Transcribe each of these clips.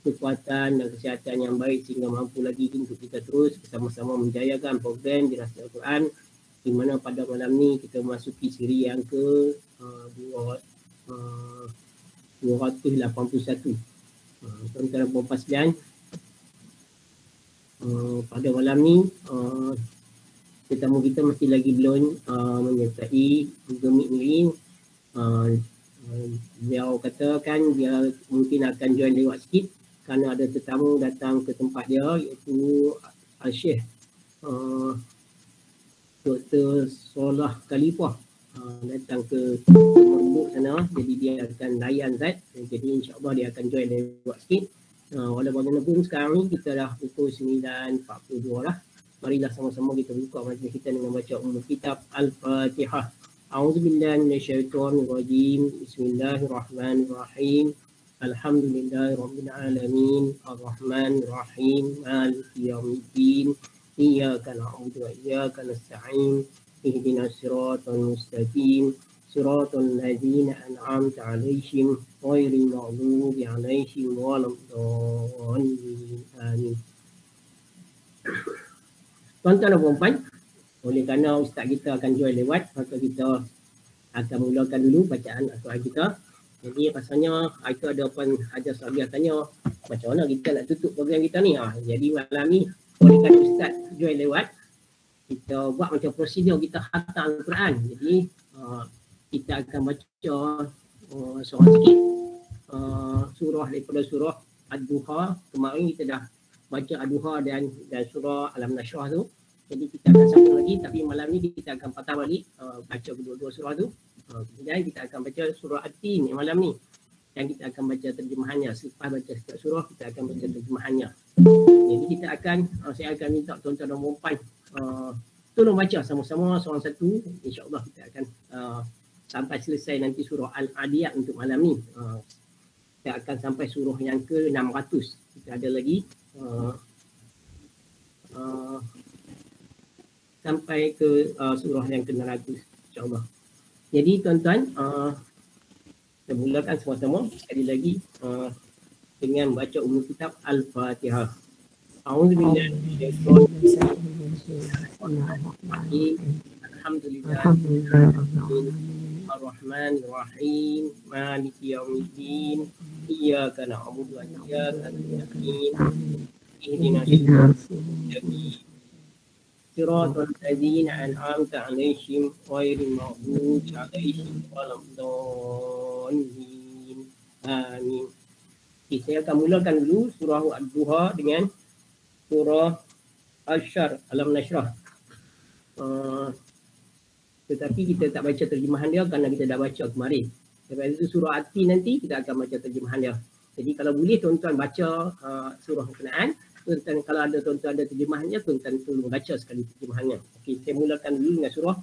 kekuatan dan kesihatan yang baik sehingga mampu lagi untuk kita terus bersama-sama menjayakan program Dirasat Al-Quran, di mana pada malam ni kita memasuki siri yang ke 281. Tuan-tuan dan puan-puan sekalian, pada malam ni tetamu kita masih lagi belum menyertai Gemik ni. Beliau katakan dia mungkin akan join lewat sikit kerana ada tetamu datang ke tempat dia, iaitu Al-Syekh Dr. Solah Khalifah datang ke Merbuk sana, jadi dia akan layan Zat. Jadi insyaAllah dia akan join lewat sikit. Walau bagaimanapun sekarang ni kita dah pukul 9.42 lah. Marilah sama-sama kita buka majlis kita dengan baca umum kitab Al-Fatihah. A'udzubillahi minasyaitonirrajim. Bismillahirrahmanirrahim. Alhamdulillahirabbil alamin. Arrahmanirrahim. Maliki yaumiddin. Iyyaka na'budu wa iyyaka nasta'in. Ihdinas siratal mustaqim. Siratal ladzina an'amta 'alaihim ghairil maghdubi 'alaihim waladdallin. Amin. Tuan-tuan dan puan-puan, oleh kerana ustaz kita akan join lewat, maka kita akan mulakan dulu bacaan Al-Quran kita. Jadi rasanya itu ada Puan Hajar Sabiah tanya, macam mana kita nak tutup program kita ni? Jadi malam ni oleh kerana ustaz join lewat, kita buat macam prosedur kita khatam Al-Quran. Jadi kita akan baca seorang sikit surah daripada surah Ad-Duha. Kemarin kita dah baca Ad-Duha dan surah Al-Nashrah tu. Jadi kita akan sambung lagi, tapi malam ni kita akan patah balik baca kedua-dua surah tu. Kemudian kita akan baca surah At-Tin malam ni. Dan kita akan baca terjemahannya. Selepas baca setiap surah, kita akan baca terjemahannya. Jadi kita akan, saya akan minta tuan-tuan dan puan-puan tolong baca sama-sama seorang satu. InsyaAllah kita akan sampai selesai nanti surah Al-Adiyat untuk malam ni. Kita akan sampai surah yang ke-600. Kita ada lagi sampai ke surah yang ke-600 insyaAllah. Jadi tuan-tuan, kita mulakan sama-sama sekali lagi dengan baca umum kitab Al-Fatihah. A'udzubillahi minasyaitonirrajim. Alhamdulillahirabbil Ar-Rahmanir-Rahim. Maliki yaumiddin. Iyyaka na'budu wa iyyaka nasta'in. Ihdinas siratal ladzina an'amta 'alaihim ghairil maghdubi 'alaihim waladdallin. Amin. Saya akan mulakan dulu surah Ad-Duha dengan surah Al-Syar, Al-Nashrah. Tetapi kita tak baca terjemahan dia kerana kita dah baca kemarin. Lepas itu surah At-Tin nanti kita akan baca terjemahan dia. Jadi kalau boleh tuan-tuan baca surah berkenaan, tuan-tuan kalau ada tuan-tuan ada terjemahannya, tuan-tuan tolong baca sekali terjemahannya. Okey, saya mulakan dulu dengan surah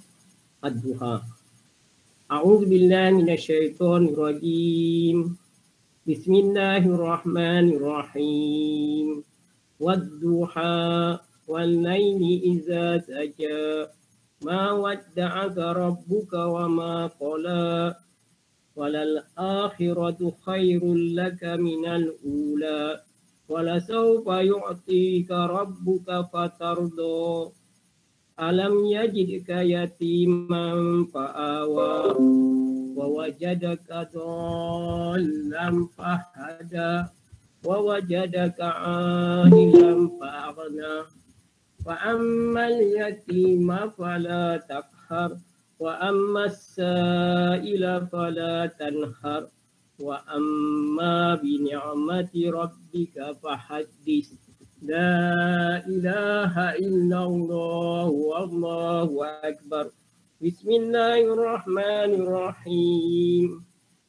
Ad-Duha. A'udzubillahi minasyaitonirrajim. Bismillahirrahmanirrahim. Wad-duha wal-laili idza saja. Ma wadda'aka rabbuka wa ma qala. Walal akhiratu khairul laka minal ula. Walasawfa yu'tika rabbuka fatardo. Alam yajidka yatiman fa'awa. Wawajadaka dhallam fahada. Wawajadaka ahilan fa'aghna. Fa'ammal yatima fala takhar. Wa'ammas sa'ila fala tanhar. Wa amma bi ni'mati rabbika fahaddis. La ilaha illallah wallahu akbar. Bismillahirrahmanirrahim.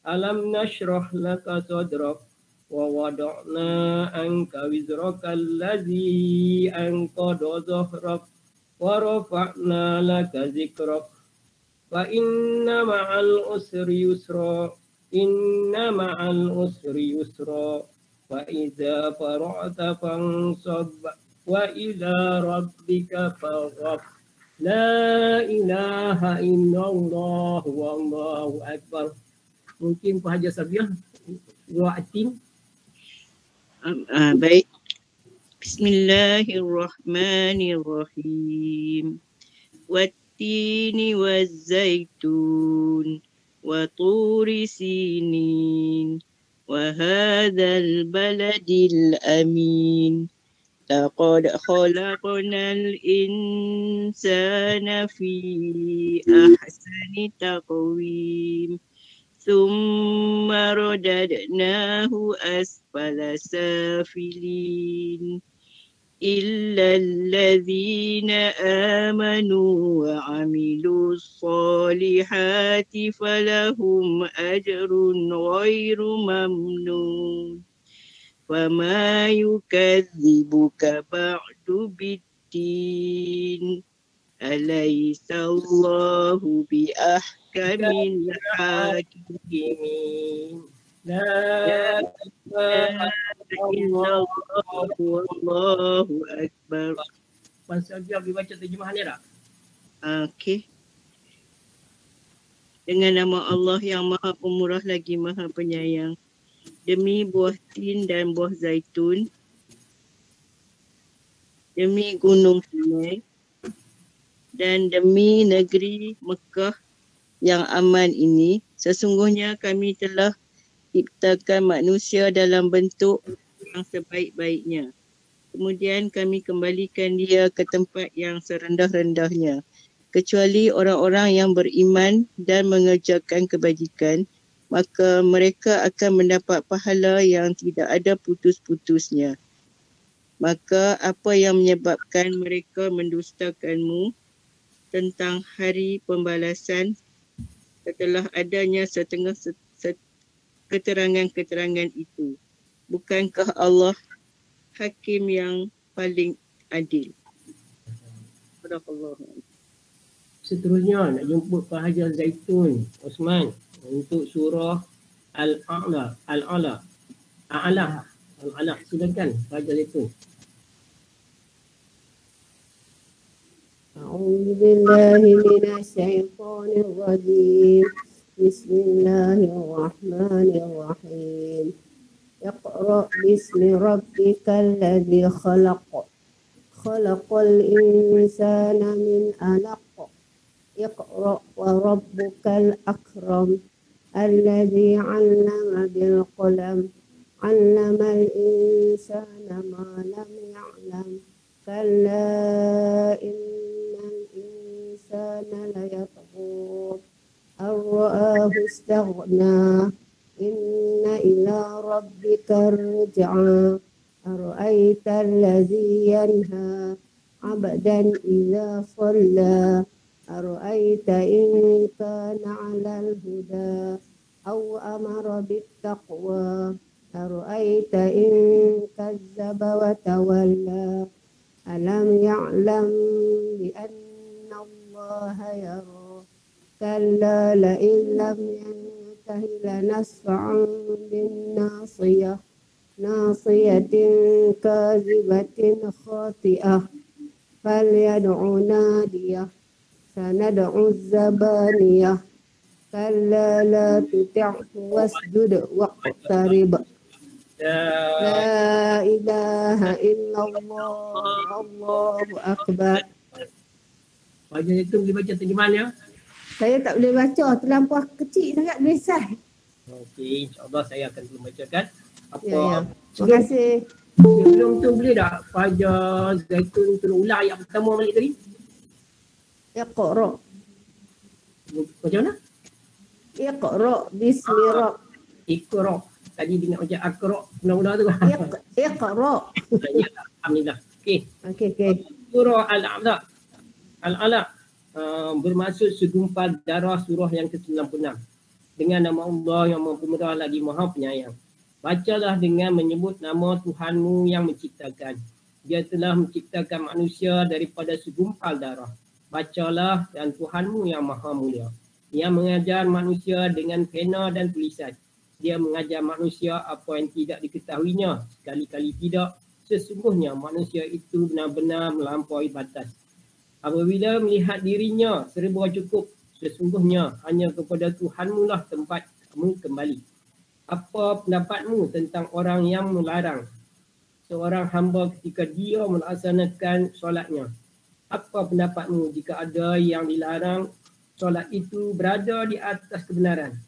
Alam nashrah laka sadrak wa wada'na anka wizraka allazi anqadha dhahrak wa rafa'na laka zikrak. Fa inna ma'al usri yusra. Inna ma'al usri yusra. Wa idza fara'ta fansab wa ila rabbika farghab. La ilaha illallah wallahu akbar. Mungkin Pak Haji Sabiah surah At-Tin. Baik. Bismillahirrahmanirrahim. Wattini wazzaitun wa turi sinin wa hadzal baladil amin. Laqad khalaqnal insana fi ahsani taqwim. ثم رددناه أسفل سافلين إلا الذين آمنوا وعملوا الصالحات فلهم أجر غير ممنون وما يكذبك بعد بالدين أليس الله بأحكم الحاكمين La ilaha illallah. والله أكبر. Puan Sylvia boleh baca terjemahan ni tak? Okey. Dengan nama Allah yang Maha Pemurah lagi Maha Penyayang. Demi buah tin dan buah zaitun. Demi gunung Sinai. Dan demi negeri Mekah yang aman ini. Sesungguhnya kami telah ciptakan manusia dalam bentuk yang sebaik-baiknya. Kemudian kami kembalikan dia ke tempat yang serendah-rendahnya. Kecuali orang-orang yang beriman dan mengerjakan kebajikan, maka mereka akan mendapat pahala yang tidak ada putus-putusnya. Maka apa yang menyebabkan mereka mendustakanmu tentang hari pembalasan setelah adanya setengah keterangan-keterangan itu? Bukankah Allah Hakim yang paling adil? Barakallahu. Seterusnya nak jemput Pak Haji Zaitun Osman untuk surah Al-A'la. Al-A'la. A'la. Al-A'la. Silakan Pak Haji Zaitun. أعوذ بالله من الشيطان الرجيم بسم الله الرحمن الرحيم اقرأ باسم ربك الذي خلق خلق الإنسان من علق اقرأ وربك الأكرم الذي علم بالقلم علم الإنسان ما لم يعلم كلا إن الإنسان ليطغى أن رآه استغنى إن إلى ربك الرجعى أرأيت الذي ينهى عبدا إذا صلى أرأيت إن كان على الهدى أو أمر بالتقوى أرأيت إن كذب وتولى ألم يعلم بأن الله يرى كلا لئن لم ينته لنسفعا بالناصية ناصية كاذبة خاطئة فليدع ناديه سندع الزبانية كلا لا تطعه واسجد واقترب لا إله إلا الله الله أكبر. Pak Haji Zaitun boleh baca terjemahannya? Saya tak boleh baca, terlampau kecil sangat tulisan. Okey, insyaAllah saya akan membacakan. Apa? Ya. Terima kasih. Sebelum tu boleh tak Pak Haji Zaitun tolong ulang ayat pertama balik tadi? Iqra. Macam mana? Iqra bismi rabb. Iqra. Tadi dengar macam akra. Ulang-ulang tu. Iqra. Ya, alhamdulillah. Okey. Okey. Surah Al-A'la. Al-A'la bermaksud segumpal darah surah yang ke-96. Dengan nama Allah yang Maha Pemurah lagi Maha Penyayang. Bacalah dengan menyebut nama Tuhanmu yang menciptakan. Dia telah menciptakan manusia daripada segumpal darah. Bacalah dan Tuhanmu yang Maha Mulia. Yang mengajar manusia dengan pena dan tulisan. Dia mengajar manusia apa yang tidak diketahuinya. Sekali-kali tidak. Sesungguhnya manusia itu benar-benar melampaui batas. Apabila melihat dirinya serba cukup, sesungguhnya hanya kepada Tuhanmu lah tempat kamu kembali. Apa pendapatmu tentang orang yang melarang seorang hamba ketika dia melaksanakan solatnya. Apa pendapatmu jika ada yang dilarang solat itu berada di atas kebenaran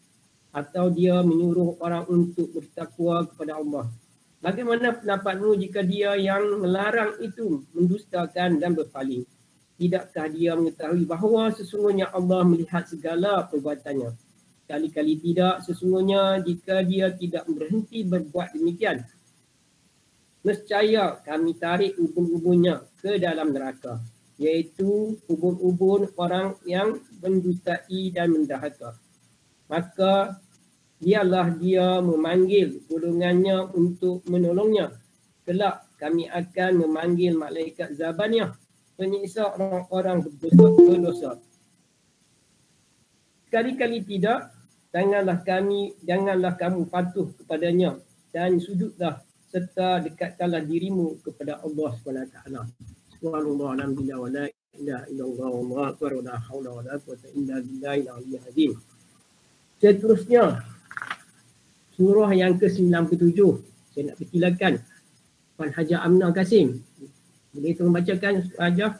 atau dia menyuruh orang untuk bertakwa kepada Allah? Bagaimana pendapatmu jika dia yang melarang itu mendustakan dan berpaling? Tidakkah dia mengetahui bahawa sesungguhnya Allah melihat segala perbuatannya? Kali-kali tidak, sesungguhnya jika dia tidak berhenti berbuat demikian, nescaya kami tarik ubun-ubunnya ke dalam neraka, iaitu ubun-ubun orang yang mendustai dan mendahaka. Maka biarlah dia memanggil golongannya untuk menolongnya. Kelak kami akan memanggil malaikat Zabaniyah, penyiksa orang-orang berdosa. Sekali-kali tidak, janganlah kamu patuh kepadanya dan sujudlah serta dekatkanlah dirimu kepada Allah SWT. Subhanallah, alhamdulillah, wa la ilaha illallah, wallahu akbar, wa la haula wa la quwwata illa billahil aliyyil azim. Seterusnya, surah yang ke-97. Saya nak persilakan Puan Haja Amnah Kasim. Boleh tolong bacakan Haja?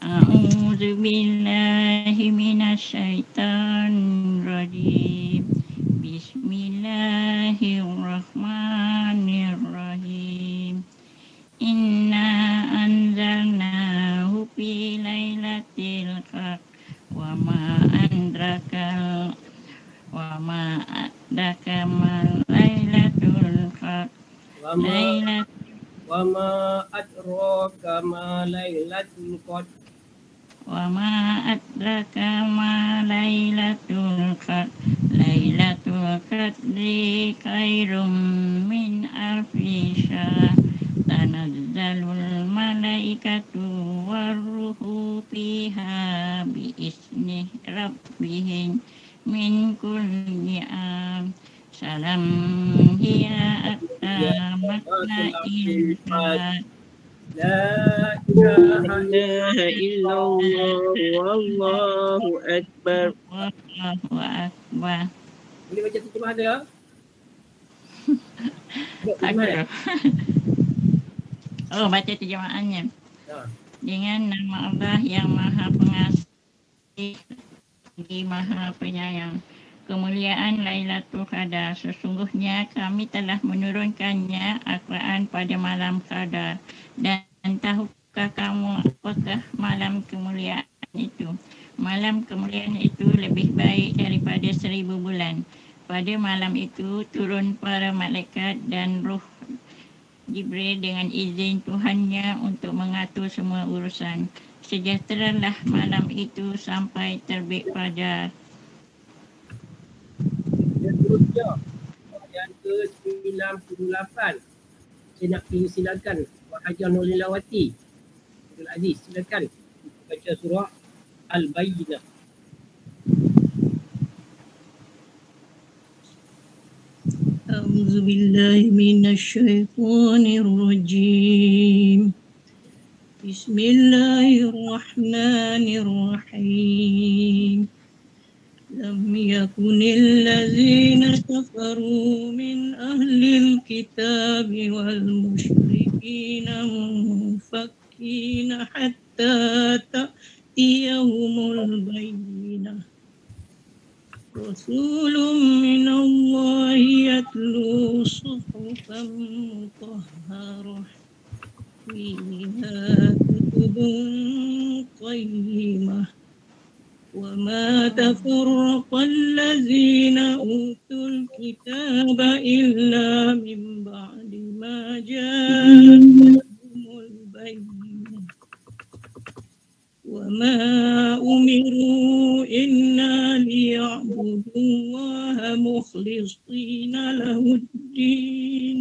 A'udzu billahi minasyaitonir rajim. Bismillahirrahmanirrahim. Inna anzalnahu fi lailatul qadr wa ma adraka ma lailatul qadr. Wa ma adraka ma lailatul qadr. Wa ma adraka ma lailatul qadr. Lailatul qadri khairum min alfi syahr. Tanazzalul malaikatu warruhu fiha biizni rabbihim min kulli am. Salam hiya hatta matla'il fajr. La ilaha illallah, wallahu akbar. Wallahu akbar. Boleh baca terjemah dia? Akbar. Oh, baca terjemahannya. Ha. Dengan nama Allah yang Maha Pengasih lagi Maha Penyayang. Kemuliaan Lailatul Qadar. Sesungguhnya kami telah menurunkannya Al-Quran pada malam Qadar. Dan tahukah kamu apakah malam kemuliaan itu? Malam kemuliaan itu lebih baik daripada 1000 bulan. Pada malam itu turun para malaikat dan Ruh Jibril dengan izin Tuhannya untuk mengatur semua urusan. Sejahteralah malam itu sampai terbit fajar. Seterusnya, yang ke-98. Saya nak silakan Puan Haja Nurlilawati Abdul Aziz, silakan baca surah Al-Bayyinah. A'udzu billahi minasyaitonir rajim. Bismillahirrahmanirrahim. Lam yakunil ladzina kafaru min ahlil kitabi wal musyrikina munfakkina hatta ta'tiyahumul bayyinah. Rasulun minallahi yatlu suhufan mutahharah fiha kutubun qayyimah. وما تفرق الذين أوتوا الكتاب إلا من بعد ما جاءهم البينة وما أمروا إلا ليعبدوا الله مخلصين له الدين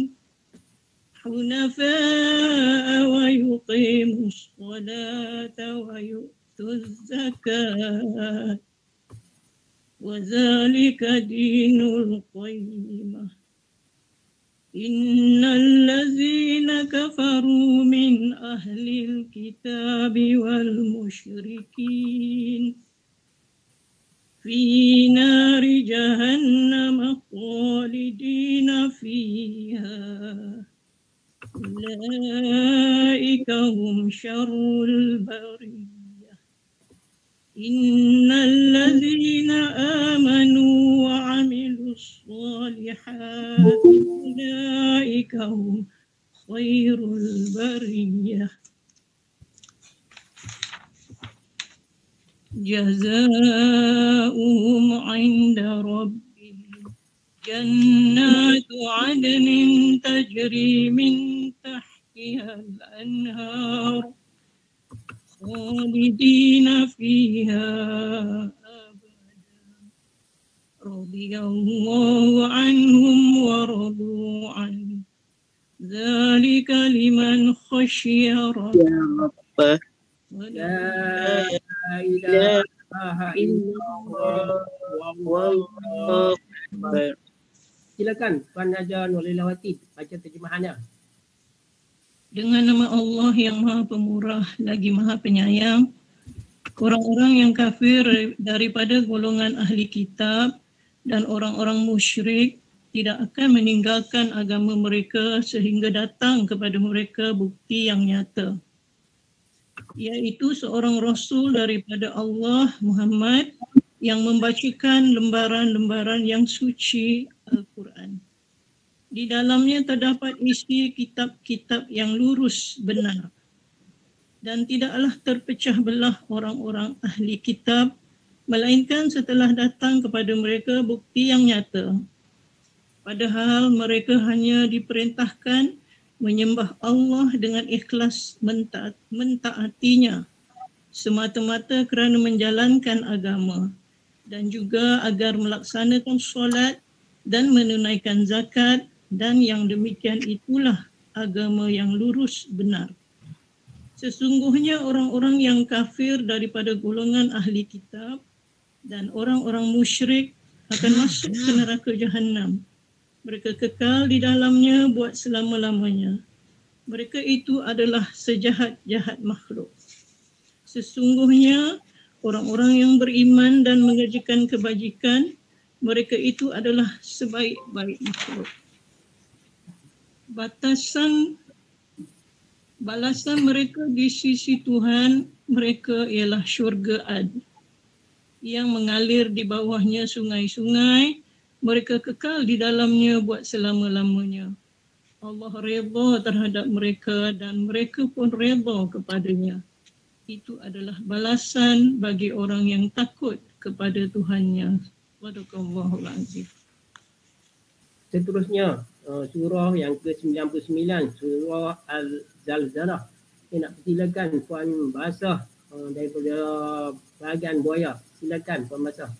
حنفاء ويقيموا الصلاة ويؤتوا الزكاة وذلك دين القيمة إن الذين كفروا من أهل الكتاب والمشركين في نار جهنم خالدين فيها أولئك هم شر البرية إن الذين آمنوا وعملوا الصالحات أولئك هم خير البرية جزاؤهم عند ربهم جنات عدن تجري من تحتها الأنهار خالدين فيها أبدا رضي الله عنهم ورضوا عنه ذلك لمن خشي ربه La ilaha illallah wallahu akbar. Silakan Puan Najah Nurlilawati baca terjemahannya. Dengan nama Allah yang Maha Pemurah lagi Maha Penyayang, orang-orang yang kafir daripada golongan ahli kitab dan orang-orang musyrik tidak akan meninggalkan agama mereka sehingga datang kepada mereka bukti yang nyata, iaitu seorang Rasul daripada Allah, Muhammad, yang membacakan lembaran-lembaran yang suci Al-Quran. Di dalamnya terdapat isi kitab-kitab yang lurus benar. Dan tidaklah terpecah belah orang-orang ahli kitab, melainkan setelah datang kepada mereka bukti yang nyata. Padahal mereka hanya diperintahkan menyembah Allah dengan ikhlas mentaatinya semata-mata kerana menjalankan agama dan juga agar melaksanakan solat dan menunaikan zakat, dan yang demikian itulah agama yang lurus benar. Sesungguhnya orang-orang yang kafir daripada golongan ahli kitab dan orang-orang musyrik akan masuk ke neraka Jahannam. Mereka kekal di dalamnya buat selama-lamanya. Mereka itu adalah sejahat-jahat makhluk. Sesungguhnya orang-orang yang beriman dan mengerjakan kebajikan, mereka itu adalah sebaik-baik makhluk. Balasan mereka di sisi Tuhan mereka ialah syurga Ad yang mengalir di bawahnya sungai-sungai. Mereka kekal di dalamnya buat selama-lamanya. Allah redha terhadap mereka dan mereka pun redha kepadanya. Itu adalah balasan bagi orang yang takut kepada Tuhannya. Sadaqallahul azim. Seterusnya surah yang ke-99, surah Al-Zalzalah. Saya nak persilakan Puan Basah daripada bahagian buaya. Silakan Puan Basah.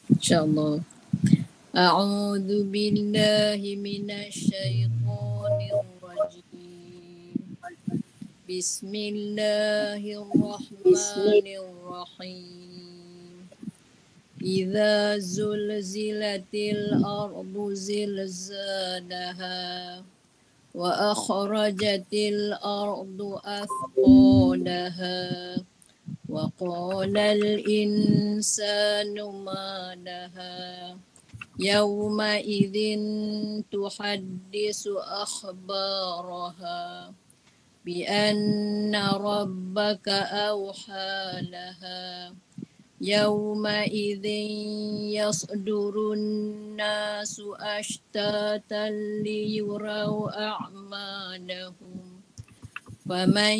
InsyaAllah. A'udzu billahi minasyaitonir rajim. Bismillahirrahmanirrahim. Idza zulzilatil ardu zilzalaha wa akhrajatil ardu athqalaha وقال الإنسان ما لها يومئذ تحدث أخبارها بأن ربك أوحى لها يومئذ يصدر الناس أشتاتا ليروا أعمالهم فمن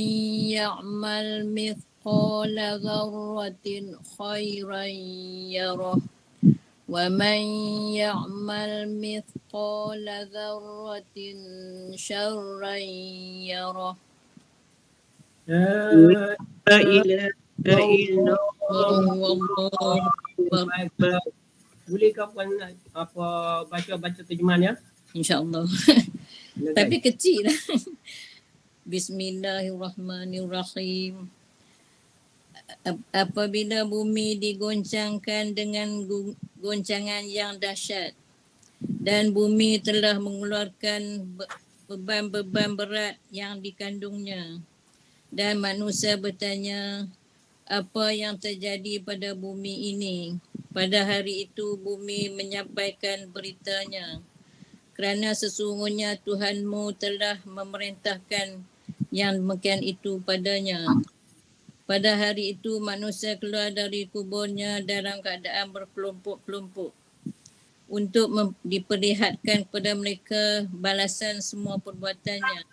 يعمل مثقال ذرة خيرا يره ومن يعمل مثقال ذرة شرا يره. La ilaha illallah. Bolehkah Puan baca terjemahan ya? InsyaAllah. Tapi kecil lah. Bismillahirrahmanirrahim. Apabila bumi digoncangkan dengan goncangan yang dahsyat dan bumi telah mengeluarkan beban-beban berat yang dikandungnya dan manusia bertanya, apa yang terjadi pada bumi ini. Pada hari itu bumi menyampaikan beritanya. Kerana sesungguhnya Tuhanmu telah memerintahkan yang demikian itu padanya. Pada hari itu manusia keluar dari kuburnya dalam keadaan berkelompok-kelompok untuk diperlihatkan kepada mereka balasan semua perbuatannya.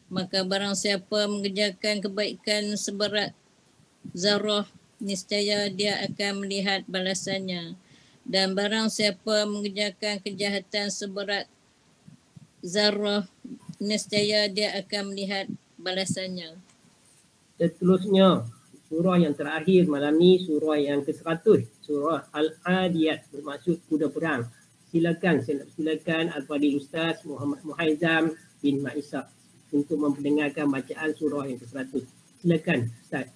Maka barang siapa mengerjakan kebaikan seberat zarah, niscaya dia akan melihat balasannya. Dan barang siapa mengerjakan kejahatan seberat zarah, niscaya dia akan melihat balasannya. Seterusnya, surah yang terakhir malam ni, surah yang ke-100, surah Al-Adiyat, bermaksud kuda perang. Silakan Al-Fadhil Ustaz Muhammad Muhaizam bin Ma'isah untuk memperdengarkan bacaan surah yang ke-100. Silakan Ustaz.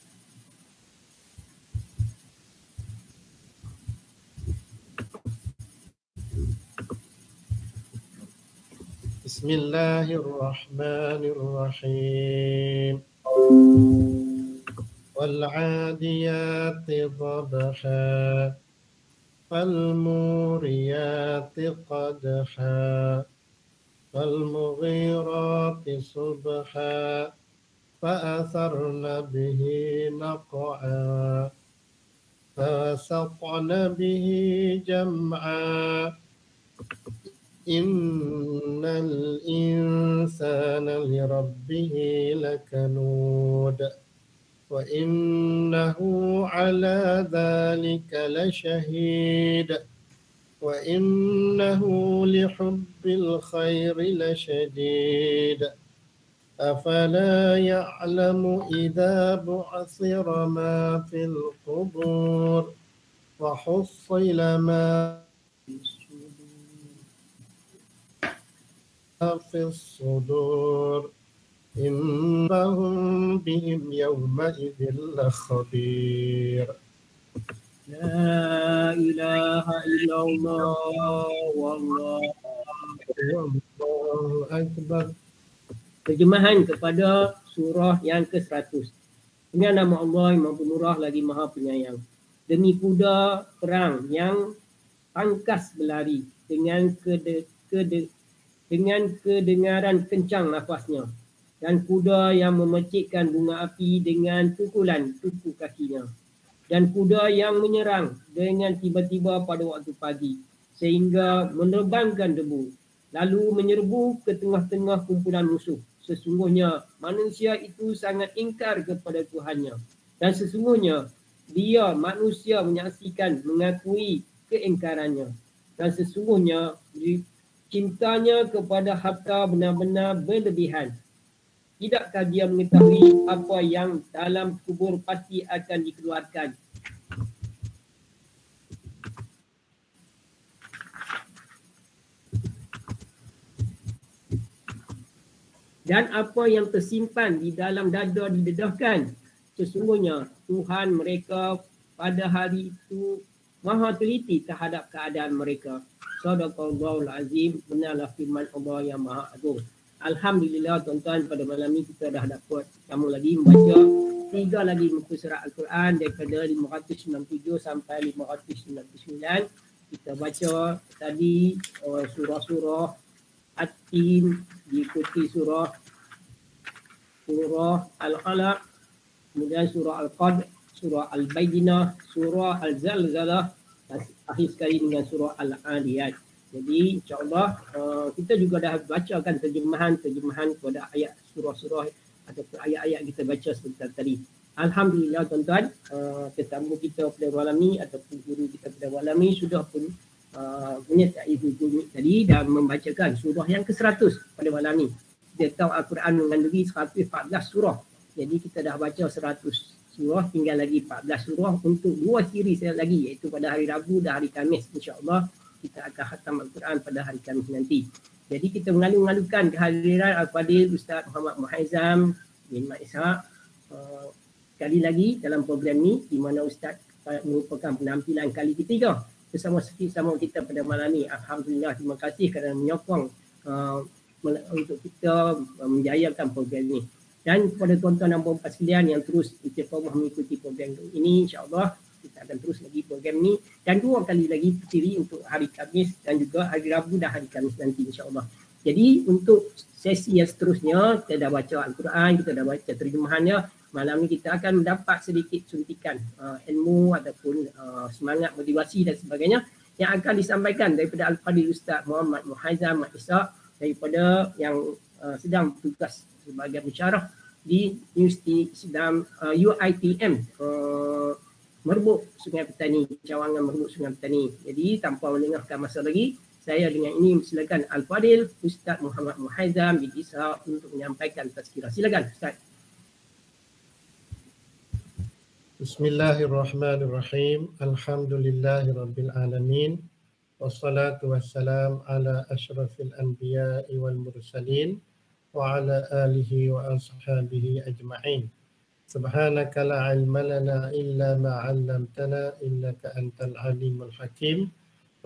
Bismillahirrahmanirrahim. والعاديات ضبحا فالموريات قدحا فالمغيرات صبحا فأثرن به نقعا فوسطن به جمعا إن الإنسان لربه لكنود وإنه على ذلك لشهيد وإنه لحب الخير لشديد أفلا يعلم إذا بعثر ما في القبور وحصل ما في الصدور إنهم بهم يومئذ لخبير. La ilaha illallah wallahu akbar. Terjemahan kepada surah yang ke-100. Dengan nama Allah yang Maha Pemurah lagi Maha Penyayang. Demi kuda perang yang pangkas berlari dengan kedengaran kencang nafasnya, dan kuda yang memercikkan bunga api dengan pukulan tuku kakinya, dan kuda yang menyerang dengan tiba-tiba pada waktu pagi sehingga menerbangkan debu, lalu menyerbu ke tengah-tengah kumpulan musuh. Sesungguhnya manusia itu sangat ingkar kepada Tuhannya, dan sesungguhnya dia manusia menyaksikan mengakui keingkarannya, dan sesungguhnya cintanya kepada harta benar-benar berlebihan. Tidakkah dia mengetahui apa yang dalam kubur pasti akan dikeluarkan? Dan apa yang tersimpan di dalam dada didedahkan. Sesungguhnya Tuhan mereka pada hari itu maha teliti terhadap keadaan mereka. Sadaqallahul azim, benarlah firman Allah yang maha agung. Alhamdulillah tuan-tuan, pada malam ni kita dah dapat sama lagi membaca 3 lagi muka surat Al-Quran daripada 597 sampai 599. Kita baca tadi surah-surah At-Tin, diikuti surah Al-Alaq, kemudian surah Al-Qadr, surah Al-Bayyinah, surah Al-Zalzalah, dan akhir sekali dengan surah Al-Adiyat. Jadi insyaAllah kita juga dah bacakan terjemahan kepada ayat surah-surah ataupun ayat-ayat kita baca sebentar tadi. Alhamdulillah tuan-tuan, tetamu kita pada malam ni ataupun guru kita pada malam ni sudah pun menyertai guru tadi dan membacakan surah yang ke-100 pada malam ni. Kita tahu Al-Quran mengandungi 114 surah. Jadi kita dah baca 100 surah, tinggal lagi 14 surah untuk 2 siri lagi, iaitu pada hari Rabu dan hari Khamis. InsyaAllah kita akan khatam Al-Quran pada hari Khamis nanti. Jadi kita mengalu-alukan kehadiran Al-Fadhil Ustaz Muhammad Muhaizam bin Ma'isah sekali lagi dalam program ni, di mana Ustaz merupakan penampilan kali ketiga bersama kita pada malam ni. Alhamdulillah, terima kasih kerana menyokong untuk kita menjayakan program ni. Dan kepada tuan-tuan dan puan-puan sekalian yang terus istiqamah mengikuti program ini, insya-Allah kita akan terus lagi program ni dan 2 kali lagi terdiri untuk hari Khamis dan juga hari Rabu dan hari Khamis nanti, insya-Allah. Jadi untuk sesi yang seterusnya, kita dah baca Al-Quran, kita dah baca terjemahannya. Malam ni kita akan mendapat sedikit suntikan ilmu ataupun semangat, motivasi dan sebagainya yang akan disampaikan daripada Al-Fadhil Ustaz Muhammad Muhaizam Mat Ishaq daripada yang sedang bertugas sebagai pensyarah di Universiti Islam UITM Merbuk Sungai Petani, cawangan Merbuk Sungai Petani. Jadi tanpa melengahkan masa lagi, saya dengan ini silakan Al-Fadhil Ustaz Muhammad Muhaizam bin Ishaq untuk menyampaikan tazkirah. Silakan Ustaz. Bismillahirrahmanirrahim. Alhamdulillahirabbil alamin. Wassalatu wassalam ala asyrafil anbiya'i wal mursalin wa ala alihi wa ashabihi ajma'in. Subhanaka la ilma lana illa ma 'allamtana innaka antal alimul hakim.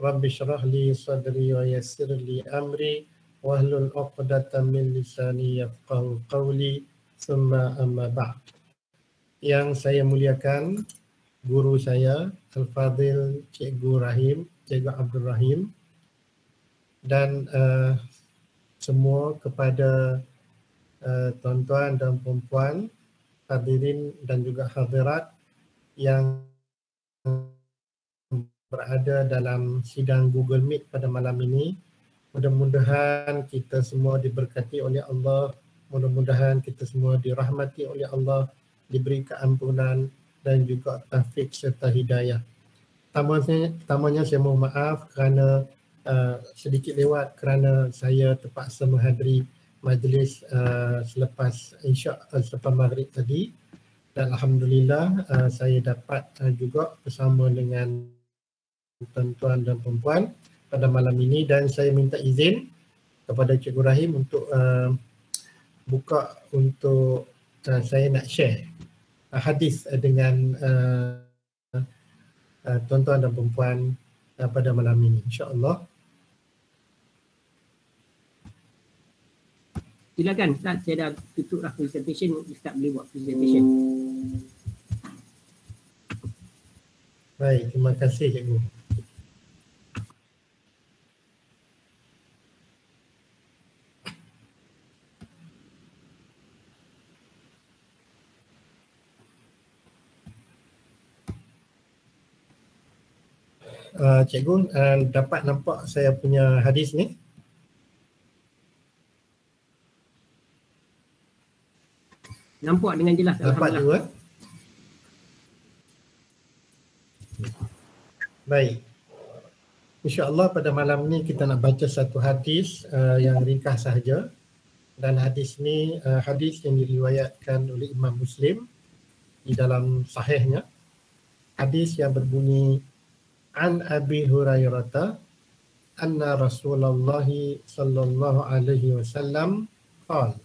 Rabbi syrah li sadri wa yassir li amri wahlul 'uqdatam min lisani yafqahu qawli thumma amma ba'd. Yang saya muliakan guru saya Al-Fadhil Cikgu Rahim, Cikgu Abdul Rahim, dan semua kepada tuan-tuan dan puan-puan hadirin dan juga hadirat yang berada dalam sidang Google Meet pada malam ini. Mudah-mudahan kita semua diberkati oleh Allah, mudah-mudahan kita semua dirahmati oleh Allah, diberi keampunan dan juga taufik serta hidayah. Pertamanya saya mohon maaf kerana sedikit lewat kerana saya terpaksa menghadiri majlis selepas maghrib tadi, dan alhamdulillah saya dapat juga bersama dengan tuan-tuan dan perempuan pada malam ini, dan saya minta izin kepada Cikgu Rahim untuk buka untuk saya nak share hadis dengan tuan-tuan dan perempuan pada malam ini, insya-Allah. Silakan Ustaz, saya dah tutup dah presentation, Ustaz boleh buat presentation. Baik, terima kasih Cikgu. Cikgu dapat nampak saya punya hadis ni? Nampak dengan jelas. Dapat juga. Baik. InsyaAllah pada malam ni kita nak baca satu hadis yang ringkas sahaja. Dan hadis ni hadis yang diriwayatkan oleh Imam Muslim di dalam sahihnya. Hadis yang berbunyi An Abi Hurairah anna Rasulullah sallallahu alaihi wasallam qala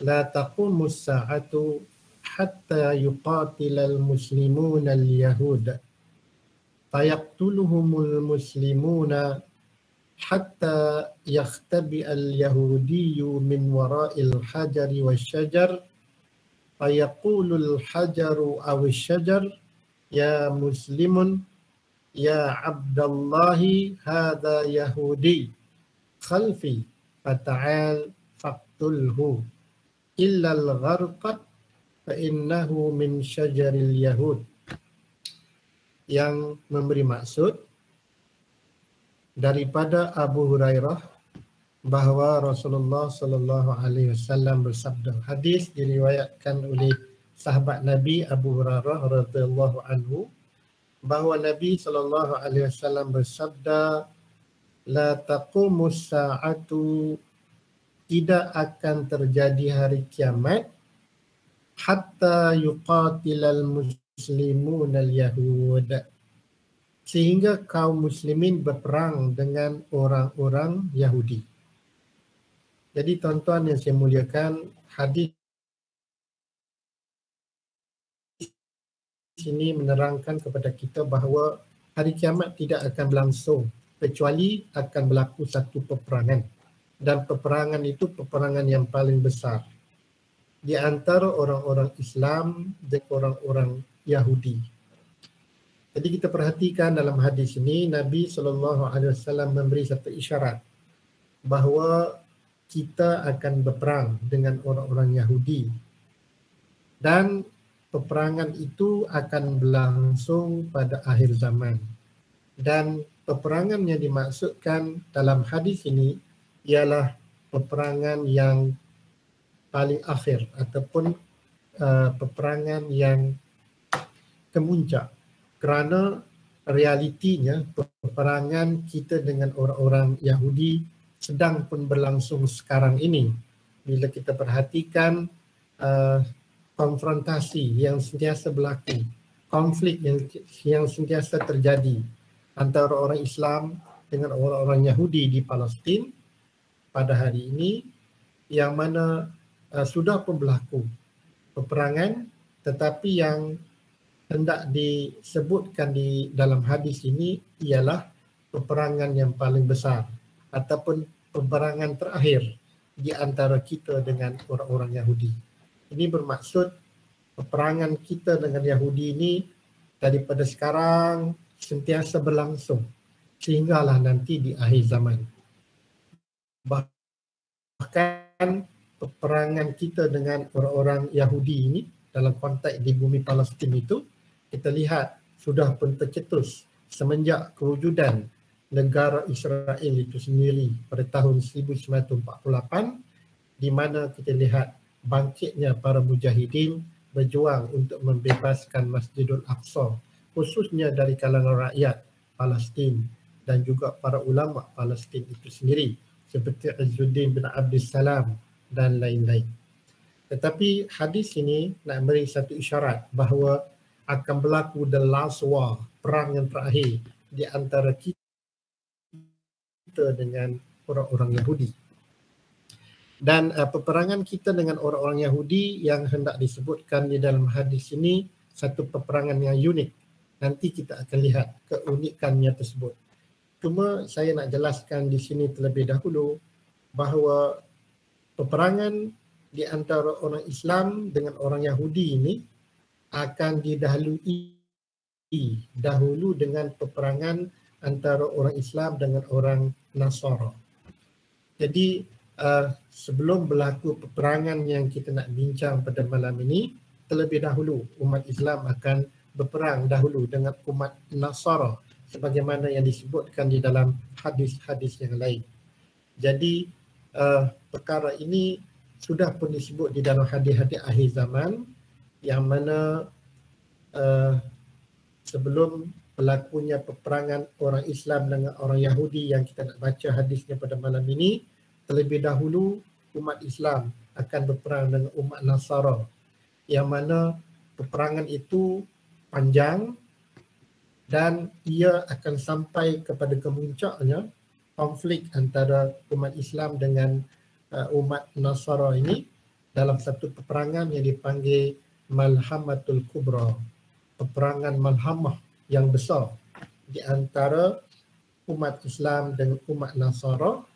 La taqumus sa'atu hatta yuqatilal muslimuna al-yahud fayaqtuluhumul muslimuna hatta yakhtabi al-yahudiyyu min wara'il hajari wasyajar fayaqulul hajaru awisyajar ya muslimun ya abdallahi hadha yahudi khalfi fata'al faqtulhu illa al-gharqat fa innahu min syajaril yahud, yang memberi maksud daripada Abu Hurairah bahawa Rasulullah sallallahu alaihi wasallam bersabda. Hadis diriwayatkan oleh sahabat Nabi Abu Hurairah radhiyallahu anhu bahawa Nabi sallallahu alaihi wasallam bersabda, la taqumus sa'atu, tidak akan terjadi hari kiamat hatta yuqatilal muslimun al-yahud, sehingga kaum muslimin berperang dengan orang-orang Yahudi. Jadi tuan-tuan yang saya muliakan, hadis ini menerangkan kepada kita bahawa hari kiamat tidak akan berlangsung kecuali akan berlaku satu peperangan. Dan peperangan itu peperangan yang paling besar. di antara orang-orang Islam dan orang-orang Yahudi. Jadi kita perhatikan dalam hadis ini, Nabi SAW memberi satu isyarat bahawa kita akan berperang dengan orang-orang Yahudi. Dan peperangan itu akan berlangsung pada akhir zaman. Dan peperangan yang dimaksudkan dalam hadis ini ialah peperangan yang paling akhir ataupun peperangan yang kemuncak. Kerana realitinya peperangan kita dengan orang-orang Yahudi sedang pun berlangsung sekarang ini. Bila kita perhatikan konfrontasi yang sentiasa berlaku, konflik yang sentiasa terjadi antara orang Islam dengan orang-orang Yahudi di Palestin pada hari ini, yang mana sudah pun berlaku peperangan, tetapi yang hendak disebutkan di dalam hadis ini ialah peperangan yang paling besar ataupun peperangan terakhir di antara kita dengan orang-orang Yahudi. Ini bermaksud peperangan kita dengan Yahudi ini daripada sekarang sentiasa berlangsung sehinggalah nanti di akhir zaman. Bahkan peperangan kita dengan orang-orang Yahudi ini dalam konteks di bumi Palestin itu, kita lihat sudah pun tercetus semenjak kewujudan negara Israel itu sendiri pada tahun 1948, di mana kita lihat bangkitnya para mujahidin berjuang untuk membebaskan Masjidul Aqsa, khususnya dari kalangan rakyat Palestin dan juga para ulama Palestin itu sendiri seperti Izzuddin bin Abdul Salam dan lain-lain. Tetapi hadis ini nak beri satu isyarat bahawa akan berlaku the last war, perang yang terakhir di antara kita dengan orang-orang Yahudi. Dan peperangan kita dengan orang-orang Yahudi yang hendak disebutkan di dalam hadis ini satu peperangan yang unik. Nanti kita akan lihat keunikannya tersebut. Cuma saya nak jelaskan di sini terlebih dahulu bahawa peperangan di antara orang Islam dengan orang Yahudi ini akan didahului dahulu dengan peperangan antara orang Islam dengan orang Nasara. Jadi sebelum berlaku peperangan yang kita nak bincang pada malam ini, terlebih dahulu umat Islam akan berperang dahulu dengan umat Nasara sebagaimana yang disebutkan di dalam hadis-hadis yang lain. Jadi perkara ini sudah pun disebut di dalam hadis-hadis akhir zaman, yang mana sebelum berlakunya peperangan orang Islam dengan orang Yahudi yang kita nak baca hadisnya pada malam ini, terlebih dahulu umat Islam akan berperang dengan umat Nasara, yang mana peperangan itu panjang dan ia akan sampai kepada kemuncaknya konflik antara umat Islam dengan umat Nasara ini dalam satu peperangan yang dipanggil Malhamatul Kubra, peperangan Malhamah yang besar di antara umat Islam dengan umat Nasara,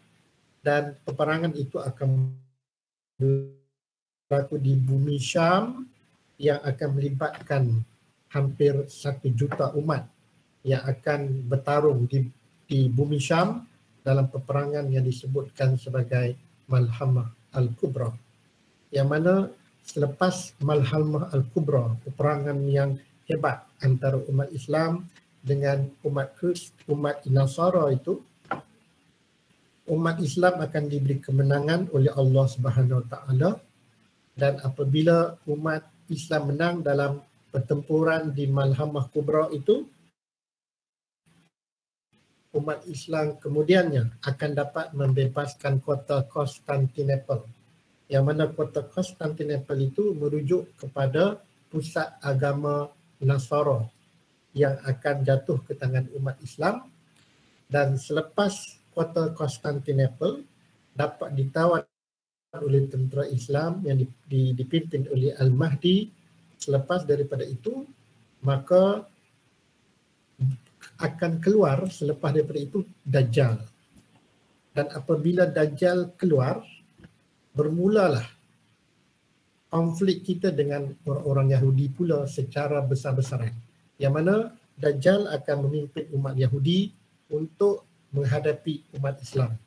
dan peperangan itu akan berlaku di bumi Syam yang akan melibatkan hampir 1 juta umat yang akan bertarung di bumi Syam dalam peperangan yang disebutkan sebagai Malhamah Al-Kubra, yang mana selepas Malhamah Al-Kubra, peperangan yang hebat antara umat Islam dengan umat Nasara itu, umat Islam akan diberi kemenangan oleh Allah Subhanahu Wa Taala, dan apabila umat Islam menang dalam pertempuran di Malhamah Kubra itu, umat Islam kemudiannya akan dapat membebaskan kota Konstantinopel, yang mana kota Konstantinopel itu merujuk kepada pusat agama Nasara yang akan jatuh ke tangan umat Islam. Dan selepas kota Konstantinopel dapat ditawan oleh tentera Islam yang dipimpin oleh Al-Mahdi, selepas daripada itu maka akan keluar selepas daripada itu Dajjal. Dan apabila Dajjal keluar, bermulalah konflik kita dengan orang-orang Yahudi pula secara besar-besaran. Yang mana Dajjal akan memimpin umat Yahudi untuk menghadapi umat Islam.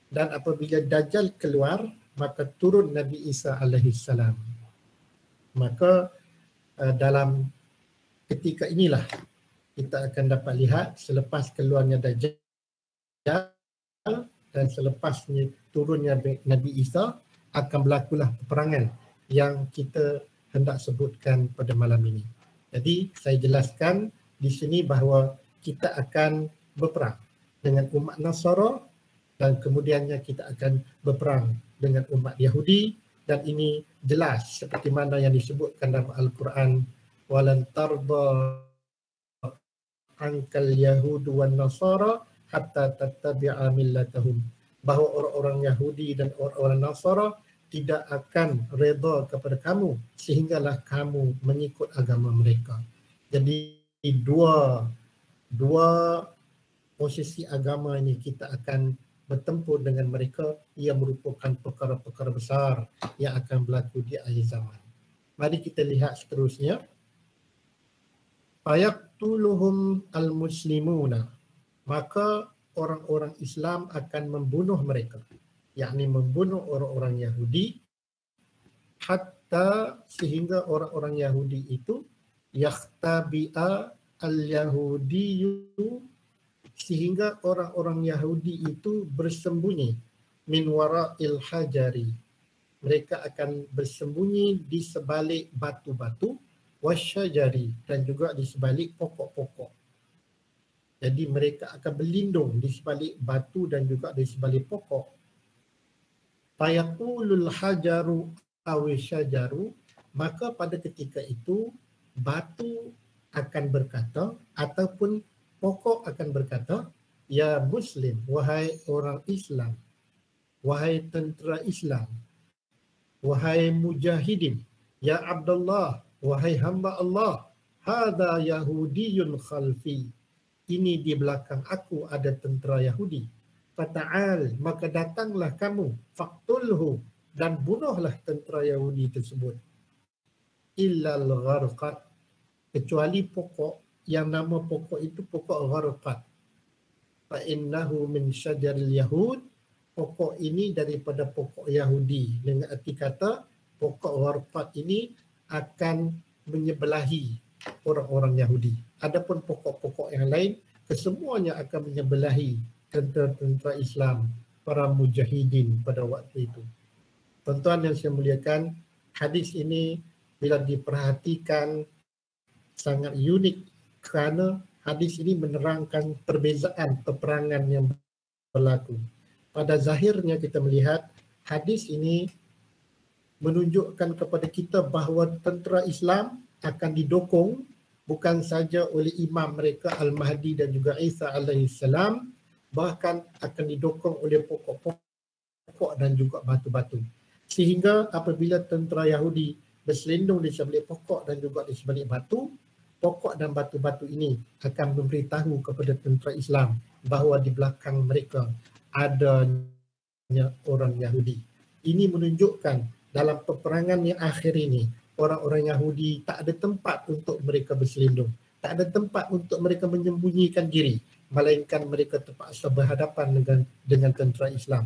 Dan apabila Dajjal keluar, maka turun Nabi Isa alaihissalam. Maka dalam ketika inilah kita akan dapat lihat selepas keluarnya Dajjal dan selepasnya turunnya Nabi Isa akan berlakulah peperangan yang kita hendak sebutkan pada malam ini. Jadi saya jelaskan di sini bahawa kita akan berperang dengan umat Nasara dan kemudiannya kita akan berperang dengan umat Yahudi, dan ini jelas seperti mana yang disebutkan dalam Al-Quran, walan tarda ankal yahud wan nasara hatta tattabi'a millatahum, bahawa orang-orang Yahudi dan orang-orang Nasara tidak akan redha kepada kamu sehinggalah kamu mengikut agama mereka. Jadi dua posisi agama ini kita akan bertempur dengan mereka, ia merupakan perkara-perkara besar yang akan berlaku di akhir zaman. Mari kita lihat seterusnya. Fayaqtuluhum al-muslimuna, maka orang-orang Islam akan membunuh mereka, yakni membunuh orang-orang Yahudi, hatta sehingga orang-orang Yahudi itu yakhtabi'a al-yahudiyyu, sehingga orang-orang Yahudi itu bersembunyi min wara'il hajari, mereka akan bersembunyi di sebalik batu-batu, wasyajari, dan juga di sebalik pokok-pokok. Jadi mereka akan berlindung di sebalik batu dan juga di sebalik pokok. Fayaqulul hajaru awisyajaru, maka pada ketika itu batu akan berkata ataupun pokok akan berkata, ya Muslim, wahai orang Islam, wahai tentera Islam, wahai mujahidin, ya Abdullah, wahai hamba Allah, hadha Yahudiyun khalfi, ini di belakang aku ada tentera Yahudi. Fata'al, maka datanglah kamu, faqtulhu, dan bunuhlah tentera Yahudi tersebut. Illal gharqat, kecuali pokok yang nama pokok itu pokok gharqat. Fa innahu min syajaril yahud, pokok ini daripada pokok Yahudi. Dengan arti kata pokok gharqat ini akan menyebelahi orang-orang Yahudi. Adapun pokok-pokok yang lain kesemuanya akan menyebelahi tentera-tentera Islam, para mujahidin pada waktu itu. Tuan-tuan yang saya muliakan, hadis ini bila diperhatikan sangat unik kerana hadis ini menerangkan perbezaan peperangan yang berlaku. Pada zahirnya kita melihat hadis ini menunjukkan kepada kita bahawa tentera Islam akan didokong bukan saja oleh imam mereka Al-Mahdi dan juga Isa alaihissalam, bahkan akan didokong oleh pokok-pokok dan juga batu-batu. Sehingga apabila tentera Yahudi berselindung di sebalik pokok dan juga di sebalik batu, pokok dan batu-batu ini akan memberitahu kepada tentera Islam bahawa di belakang mereka adanya orang Yahudi. Ini menunjukkan dalam peperangan yang akhir ini, orang-orang Yahudi tak ada tempat untuk mereka berselindung. Tak ada tempat untuk mereka menyembunyikan diri, melainkan mereka terpaksa berhadapan dengan tentera Islam.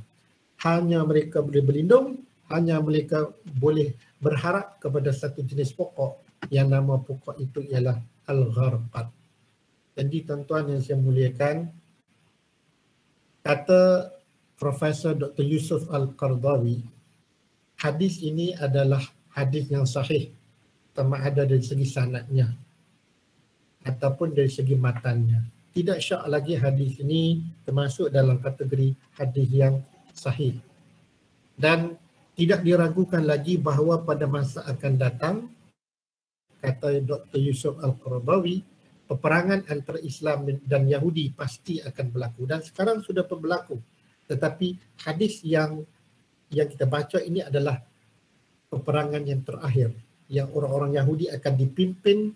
Hanya mereka boleh berlindung, hanya mereka boleh berharap kepada satu jenis pokok yang nama pokok itu ialah Al-Gharqat. Jadi tuan-tuan yang saya muliakan, kata Profesor Dr. Yusuf Al-Qardawi, hadis ini adalah hadis yang sahih, sama ada dari segi sanadnya ataupun dari segi matannya. Tidak syak lagi hadis ini termasuk dalam kategori hadis yang sahih. Dan tidak diragukan lagi bahawa pada masa akan datang, kata Dr. Yusuf Al-Qardawi, peperangan antara Islam dan Yahudi pasti akan berlaku dan sekarang sudah berlaku. Tetapi hadis yang kita baca ini adalah peperangan yang terakhir, yang orang-orang Yahudi akan dipimpin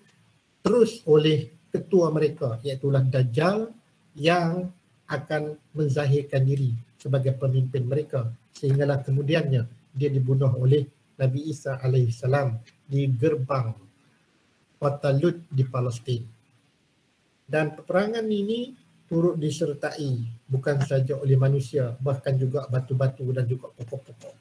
terus oleh ketua mereka, iaitulah Dajjal, yang akan menzahirkan diri sebagai pemimpin mereka sehinggalah kemudiannya dia dibunuh oleh Nabi Isa alaihissalam di gerbang Kota Lut di Palestin. Dan peperangan ini turut disertai bukan saja oleh manusia, bahkan juga batu-batu dan juga pokok-pokok.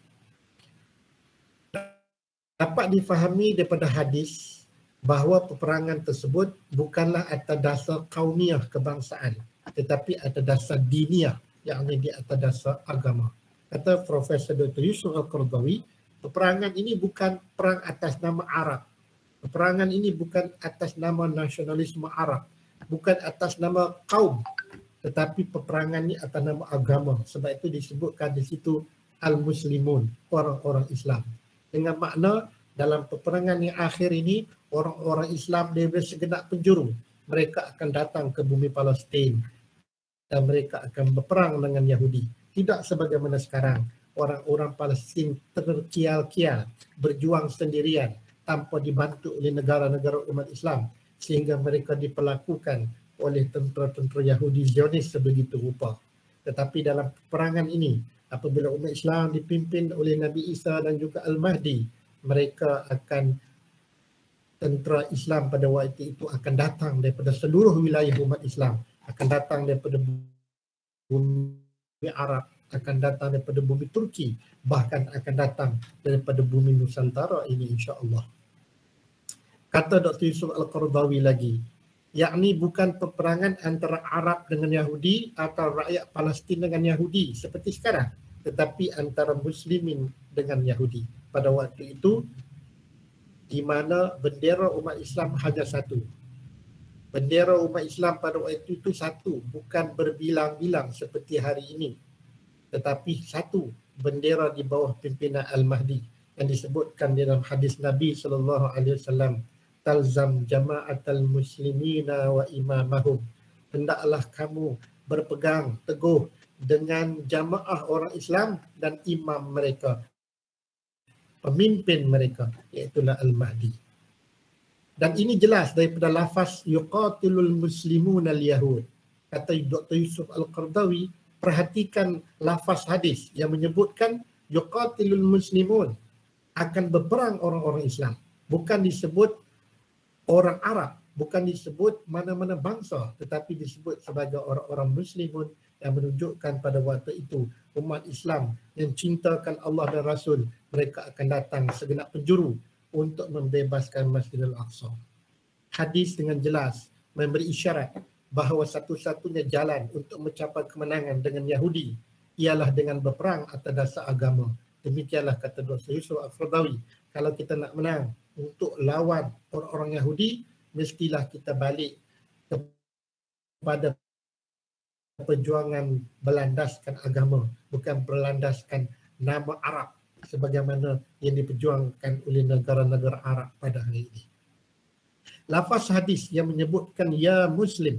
Dapat difahami daripada hadis bahawa peperangan tersebut bukanlah atas dasar kaumiah kebangsaan, tetapi atas dasar diniah, yakni di atas dasar agama. Kata Profesor Dr. Yusuf Al-Qaradawi, peperangan ini bukan perang atas nama Arab. Peperangan ini bukan atas nama nasionalisme Arab, bukan atas nama kaum, tetapi peperangan ini atas nama agama. Sebab itu disebutkan di situ Al-Muslimun, orang-orang Islam. Dengan makna dalam peperangan yang akhir ini, orang-orang Islam daripada segenap penjuru, mereka akan datang ke bumi Palestin dan mereka akan berperang dengan Yahudi. Tidak sebagaimana sekarang, orang-orang Palestin terkial-kial, berjuang sendirian tanpa dibantu oleh negara-negara umat Islam, sehingga mereka diperlakukan oleh tentera-tentera Yahudi Zionis sebegitu rupa. Tetapi dalam peperangan ini, apabila umat Islam dipimpin oleh Nabi Isa dan juga Al-Mahdi, mereka akan, tentera Islam pada waktu itu akan datang daripada seluruh wilayah umat Islam, akan datang daripada bumi Arab, akan datang daripada bumi Turki, bahkan akan datang daripada bumi Nusantara ini, insya-Allah. Kata Dr. Yusuf Al-Qaradawi lagi, yakni bukan peperangan antara Arab dengan Yahudi atau rakyat Palestin dengan Yahudi seperti sekarang, tetapi antara Muslimin dengan Yahudi. Pada waktu itu, di mana bendera umat Islam hanya satu. Bendera umat Islam pada waktu itu satu, bukan berbilang-bilang seperti hari ini, tetapi satu bendera di bawah pimpinan Al-Mahdi yang disebutkan dalam hadis Nabi SAW, talzam jama'atal muslimina wa imamahum. Hendaklah kamu berpegang teguh dengan jamaah orang Islam dan imam mereka, pemimpin mereka, iaitulah Al-Mahdi. Dan ini jelas daripada lafaz yuqatilul muslimun al-yahud. Kata Dr. Yusuf Al-Qaradawi, perhatikan lafaz hadis yang menyebutkan yuqatilul muslimun, akan berperang orang-orang Islam. Bukan disebut orang Arab, bukan disebut mana-mana bangsa, tetapi disebut sebagai orang-orang Muslimun yang menunjukkan pada waktu itu umat Islam yang cintakan Allah dan Rasul, mereka akan datang segenap penjuru untuk membebaskan Masjidil Aqsa. Hadis dengan jelas memberi isyarat bahawa satu-satunya jalan untuk mencapai kemenangan dengan Yahudi ialah dengan berperang atas dasar agama. Demikianlah kata Dr. Yusuf Al-Qaradawi, kalau kita nak menang untuk lawan orang-orang Yahudi, mestilah kita balik kepada perjuangan berlandaskan agama, bukan berlandaskan nama Arab sebagaimana yang diperjuangkan oleh negara-negara Arab pada hari ini. Lafaz hadis yang menyebutkan ya Muslim,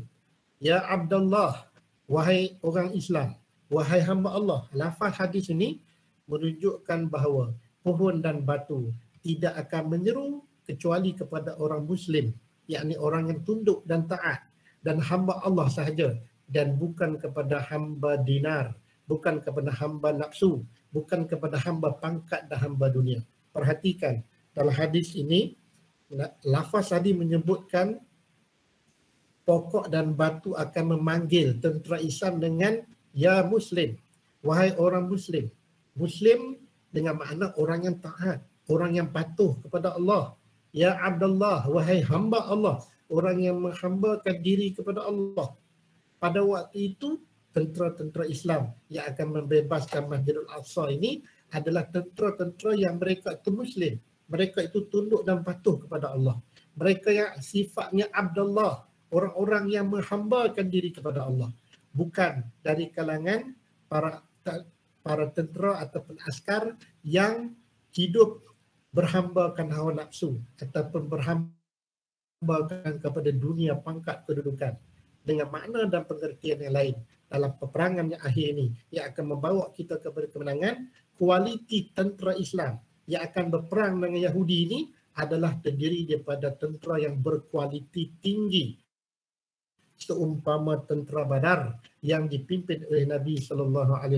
ya Abdullah, wahai orang Islam, wahai hamba Allah. Lafaz hadis ini menunjukkan bahawa pohon dan batu tidak akan menyeru kecuali kepada orang Muslim, yakni orang yang tunduk dan taat dan hamba Allah sahaja, dan bukan kepada hamba dinar, bukan kepada hamba nafsu, bukan kepada hamba pangkat dan hamba dunia. Perhatikan, dalam hadis ini, lafaz tadi menyebutkan pokok dan batu akan memanggil tentera Islam dengan ya Muslim, wahai orang Muslim. Muslim dengan makna orang yang taat, orang yang patuh kepada Allah. Ya Abdullah, wahai hamba Allah, orang yang menghambakan diri kepada Allah. Pada waktu itu, tentera-tentera Islam yang akan membebaskan Masjidil Aqsa ini adalah tentera-tentera yang mereka itu Muslim. Mereka itu tunduk dan patuh kepada Allah. Mereka yang sifatnya Abdullah, orang-orang yang menghambakan diri kepada Allah. Bukan dari kalangan para tentera ataupun askar yang hidup berhambakan hawa nafsu ataupun berhambakan kepada dunia pangkat kedudukan. Dengan makna dan pengertian yang lain, dalam peperangan yang akhir ini yang akan membawa kita kepada kemenangan, kualiti tentera Islam yang akan berperang dengan Yahudi ini adalah terdiri daripada tentera yang berkualiti tinggi, seumpama tentera Badar yang dipimpin oleh Nabi SAW,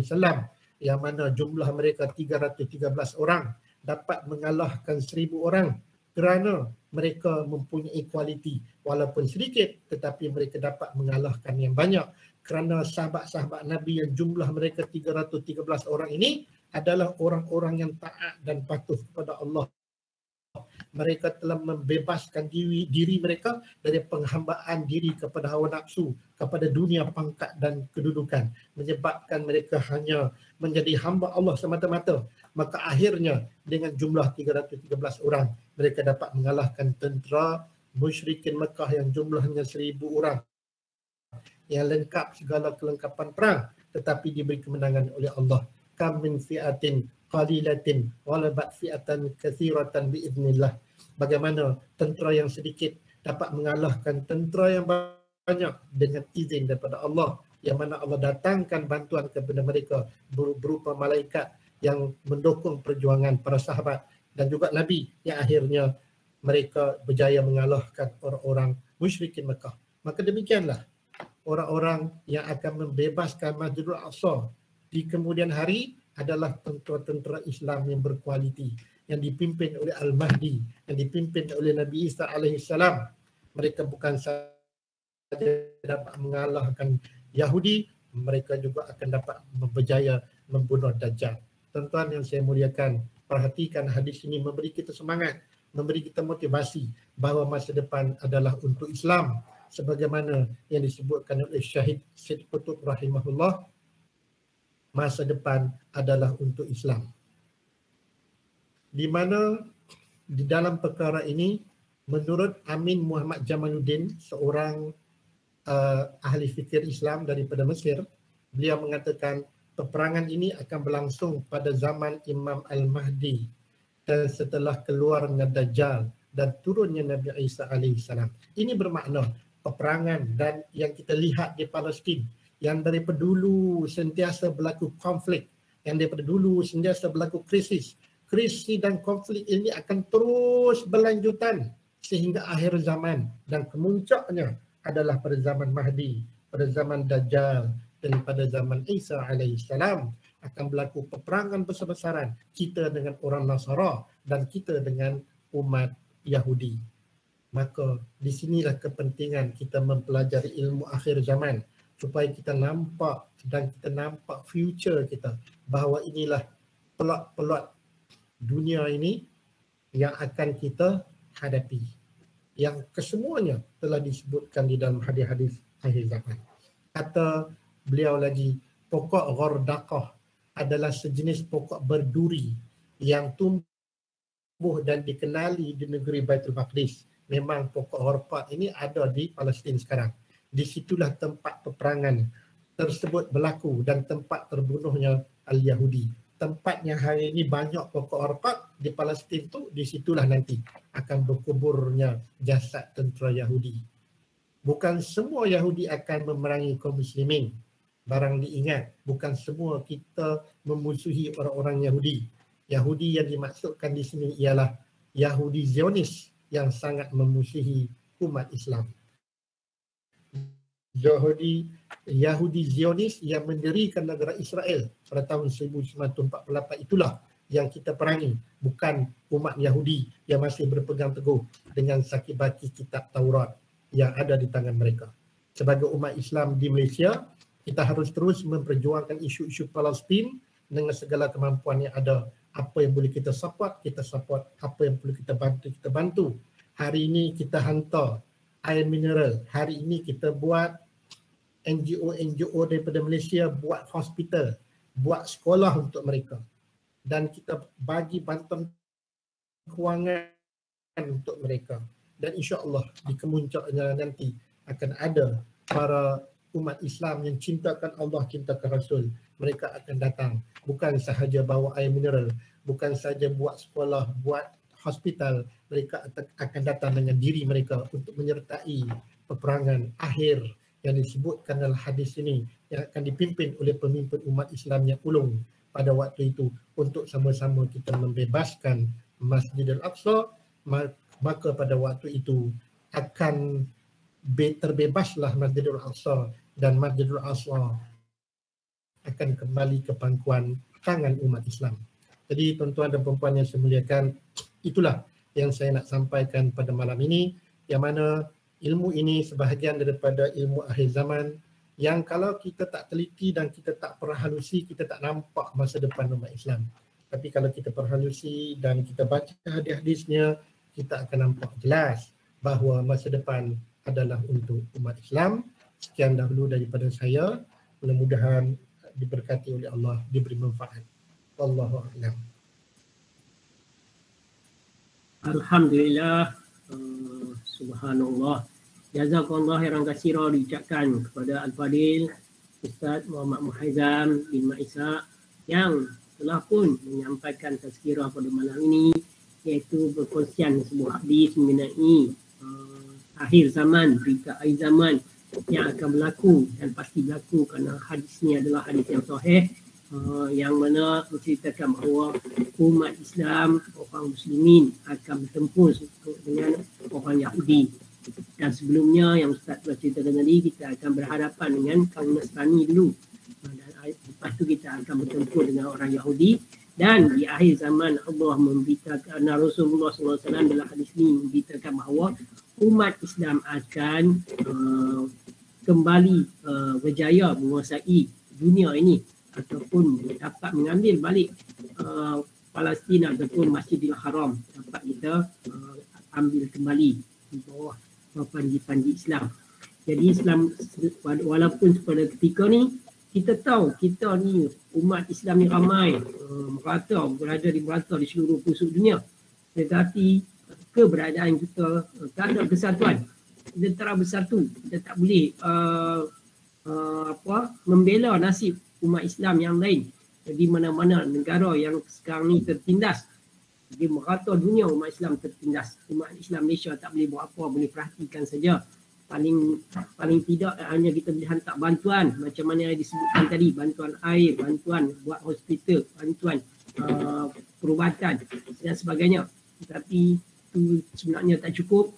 yang mana jumlah mereka 313 orang dapat mengalahkan 1,000 orang kerana mereka mempunyai kualiti walaupun sedikit, tetapi mereka dapat mengalahkan yang banyak kerana sahabat-sahabat Nabi yang jumlah mereka 313 orang ini adalah orang-orang yang taat dan patuh kepada Allah. Mereka telah membebaskan diri mereka dari penghambaan diri kepada hawa nafsu, kepada dunia pangkat dan kedudukan, menyebabkan mereka hanya menjadi hamba Allah semata-mata. Maka akhirnya dengan jumlah 313 orang, mereka dapat mengalahkan tentera musyrikin Mekah yang jumlahnya 1,000 orang yang lengkap segala kelengkapan perang, tetapi diberi kemenangan oleh Allah. Kam min fi'atin qalilatin walabat fi'atan katsiratan biiznillah. Bagaimana tentera yang sedikit dapat mengalahkan tentera yang banyak dengan izin daripada Allah, yang mana Allah datangkan bantuan kepada mereka berupa malaikat yang mendukung perjuangan para sahabat dan juga Nabi, yang akhirnya mereka berjaya mengalahkan orang-orang musyrikin Mekah. Maka demikianlah orang-orang yang akan membebaskan Masjidul Aqsa di kemudian hari adalah tentera-tentera Islam yang berkualiti, yang dipimpin oleh Al-Mahdi, yang dipimpin oleh Nabi Isa alaihissalam. Mereka bukan saja dapat mengalahkan Yahudi, mereka juga akan dapat berjaya membunuh Dajjal. Tuan-tuan yang saya muliakan, perhatikan hadis ini memberi kita semangat, memberi kita motivasi bahawa masa depan adalah untuk Islam. Sebagaimana yang disebutkan oleh Syahid Syed Qutb rahimahullah, masa depan adalah untuk Islam. Di mana di dalam perkara ini, menurut Amin Muhammad Jamaluddin, seorang ahli fikir Islam daripada Mesir, beliau mengatakan peperangan ini akan berlangsung pada zaman Imam Al-Mahdi dan setelah keluarnya Dajjal dan turunnya Nabi Isa alaihissalam. Ini bermakna peperangan dan yang kita lihat di Palestin, yang daripada dulu sentiasa berlaku konflik, yang daripada dulu sentiasa berlaku krisis dan konflik ini akan terus berlanjutan sehingga akhir zaman, dan kemuncaknya adalah pada zaman Mahdi, pada zaman Dajjal dan pada zaman Isa alaihissalam akan berlaku peperangan besar-besaran, kita dengan orang Nasara dan kita dengan umat Yahudi. Maka di sinilah kepentingan kita mempelajari ilmu akhir zaman, supaya kita nampak dan kita nampak future kita, bahawa inilah pelot-pelot dunia ini yang akan kita hadapi, yang kesemuanya telah disebutkan di dalam hadis-hadis akhir zaman. Kata beliau lagi, pokok ghordaqah adalah sejenis pokok berduri yang tumbuh dan dikenali di negeri Baitul Maqdis. Memang pokok ghorfat ini ada di Palestin sekarang. Di situlah tempat peperangan tersebut berlaku dan tempat terbunuhnya Al-Yahudi. Tempatnya hari ini banyak pokok ghorfat di Palestin tu, di situlah nanti akan berkuburnya jasad tentera Yahudi. Bukan semua Yahudi akan memerangi kaum muslimin. Barang diingat, bukan semua kita memusuhi orang-orang Yahudi. Yahudi yang dimaksudkan di sini ialah Yahudi Zionis yang sangat memusuhi umat Islam. Yahudi Zionis yang mendirikan negara Israel pada tahun 1948 itulah yang kita perangi, bukan umat Yahudi yang masih berpegang teguh dengan sakit baki kitab Taurat yang ada di tangan mereka. Sebagai umat Islam di Malaysia, kita harus terus memperjuangkan isu-isu Palestin dengan segala kemampuan yang ada. Apa yang boleh kita support, kita support. Apa yang boleh kita bantu, kita bantu. Hari ini kita hantar air mineral. Hari ini kita buat NGO daripada Malaysia buat hospital, buat sekolah untuk mereka. Dan kita bagi bantuan kewangan untuk mereka. Dan insya-Allah di kemuncaknya nanti akan ada para umat Islam yang cintakan Allah, cintakan Rasul. Mereka akan datang bukan sahaja bawa air mineral, bukan sahaja buat sekolah, buat hospital. Mereka akan datang dengan diri mereka untuk menyertai peperangan akhir yang disebutkan dalam hadis ini, yang akan dipimpin oleh pemimpin umat Islam yang ulung pada waktu itu, untuk sama-sama kita membebaskan Masjidil Aqsa. Maka pada waktu itu akan terbebaslah Masjidil Aqsa, dan Masjidil Aqsa akan kembali ke pangkuan tangan umat Islam. Jadi tuan-tuan dan perempuan yang saya muliakan, itulah yang saya nak sampaikan pada malam ini, yang mana ilmu ini sebahagian daripada ilmu akhir zaman yang kalau kita tak teliti dan kita tak perhalusi, kita tak nampak masa depan umat Islam. Tapi kalau kita perhalusi dan kita baca hadis-hadisnya, kita akan nampak jelas bahawa masa depan adalah untuk umat Islam. Sekian dahulu daripada saya. Mudah-mudahan diberkati oleh Allah, diberi manfaat. Wallahu a'lam. Alhamdulillah. Subhanallah. Jazakallah khairan katsira diucapkan kepada Al-Fadil Ustaz Muhammad Muhaizam bin Ma'isa yang telah pun menyampaikan tazkirah pada malam ini, iaitu berkongsian sebuah hadis mengenai akhir zaman, berita akhir zaman yang akan berlaku dan pasti berlaku kerana hadis ini adalah hadis yang sahih, yang mana menceritakan bahawa umat Islam, orang muslimin akan bertempur dengan orang Yahudi. Dan sebelumnya yang Ustaz telah ceritakan tadi, kita akan berhadapan dengan kaum Nasrani dulu. Dan lepas tu kita akan bertempur dengan orang Yahudi. Dan di akhir zaman Allah memberitakan, Rasulullah SAW dalam hadis ini memberitakan bahawa umat Islam akan kembali berjaya menguasai dunia ini ataupun dapat mengambil balik Palestin ataupun Masjidil Haram, dapat kita ambil kembali di bawah panji-panji Islam. Jadi Islam walaupun pada ketika ni kita tahu kita ni umat Islam ni ramai, berada di seluruh penjuru dunia, tetapi keberadaan kita tak ada kesatuan. Kita tak bersatu, kita tak boleh membela nasib umat Islam yang lain di mana-mana negara yang sekarang ni tertindas. Di merata dunia umat Islam tertindas. Umat Islam Malaysia tak boleh buat apa, boleh perhatikan saja. Paling tidak hanya kita boleh hantar bantuan macam mana yang disebutkan tadi, bantuan air, bantuan buat hospital, bantuan perubatan dan sebagainya. Tetapi itu sebenarnya tak cukup.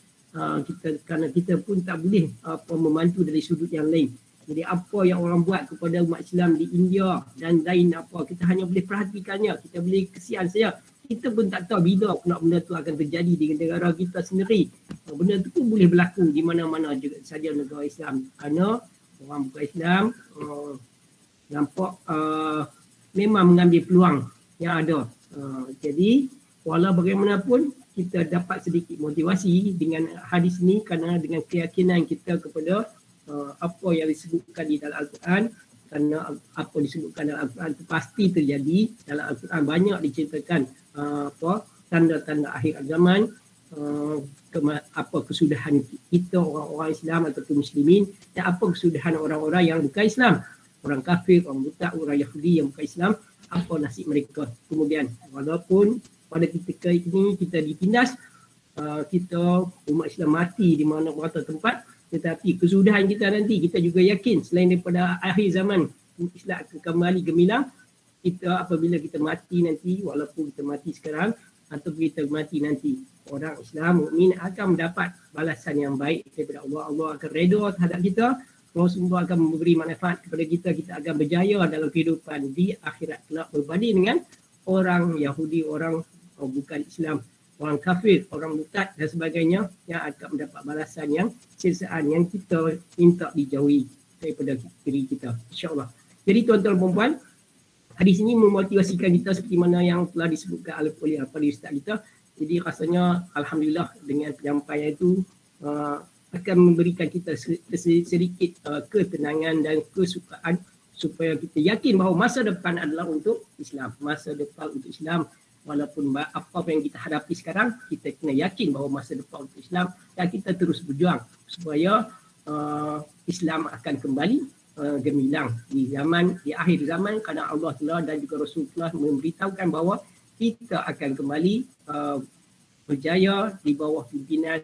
Kerana kita pun tak boleh membantu dari sudut yang lain. Jadi apa yang orang buat kepada umat Islam di India dan lain apa, kita hanya boleh perhatikannya, kita boleh kesian saja. Kita pun tak tahu bila benda tu akan terjadi di negara kita sendiri. Benda tu pun boleh berlaku di mana-mana juga saja negara Islam. Kerana orang bukan Islam nampak memang mengambil peluang yang ada. Jadi walau bagaimanapun kita dapat sedikit motivasi dengan hadis ini kerana dengan keyakinan kita kepada apa yang disebutkan di dalam Al-Quran, kerana apa disebutkan dalam Al-Quran itu pasti terjadi. Dalam Al-Quran banyak diceritakan tanda-tanda akhir zaman, apa kesudahan kita orang-orang Islam ataupun muslimin, dan apa kesudahan orang-orang yang bukan Islam, orang kafir, orang buta, orang Yahudi yang bukan Islam, apa nasib mereka kemudian. Walaupun pada ketika ini kita ditindas, kita umat Islam mati di mana-mana tempat, tetapi kesudahan kita nanti, kita juga yakin selain daripada akhir zaman Islam akan kembali gemilang, kita apabila kita mati nanti, walaupun kita mati sekarang ataupun kita mati nanti, orang Islam mukmin akan mendapat balasan yang baik daripada Allah. Allah akan redha terhadap kita, Allah akan memberi manfaat kepada kita, kita akan berjaya dalam kehidupan di akhirat kelak berbanding dengan orang Yahudi, orang bukan Islam, orang kafir, orang murtad dan sebagainya yang akan mendapat balasan yang siksaan yang kita minta dijauhi daripada diri kita, insya-Allah. Jadi tuan-tuan dan puan-puan, hadis ini memotivasikan kita seperti mana yang telah disebutkan oleh Ustaz kita. Jadi rasanya alhamdulillah dengan penyampaian itu akan memberikan kita sedikit ketenangan dan kesukaan supaya kita yakin bahawa masa depan adalah untuk Islam. Masa depan untuk Islam, walaupun apa yang kita hadapi sekarang, kita kena yakin bahawa masa depan untuk Islam dan kita terus berjuang supaya Islam akan kembali gemilang di akhir zaman, kerana Allah Taala dan juga Rasulullah memberitahukan bahawa kita akan kembali berjaya di bawah pimpinan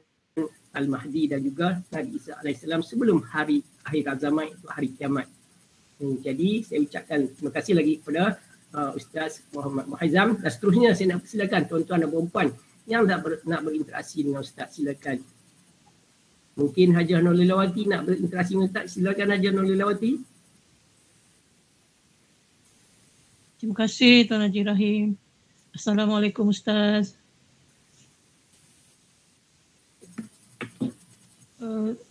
Al-Mahdi dan juga Nabi Isa AS sebelum hari akhir zaman, itu hari kiamat. Jadi saya ucapkan terima kasih lagi kepada Ustaz Muhammad Muhaizam, dan seterusnya saya nak persilakan tuan-tuan dan puan-puan yang nak berinteraksi dengan Ustaz, silakan. Mungkin Hajah Nurlilawati nak berinteraksi dengan Ustaz, silakan Hajah Nurlilawati. Terima kasih Tuan Haji Rahim. Assalamualaikum Ustaz.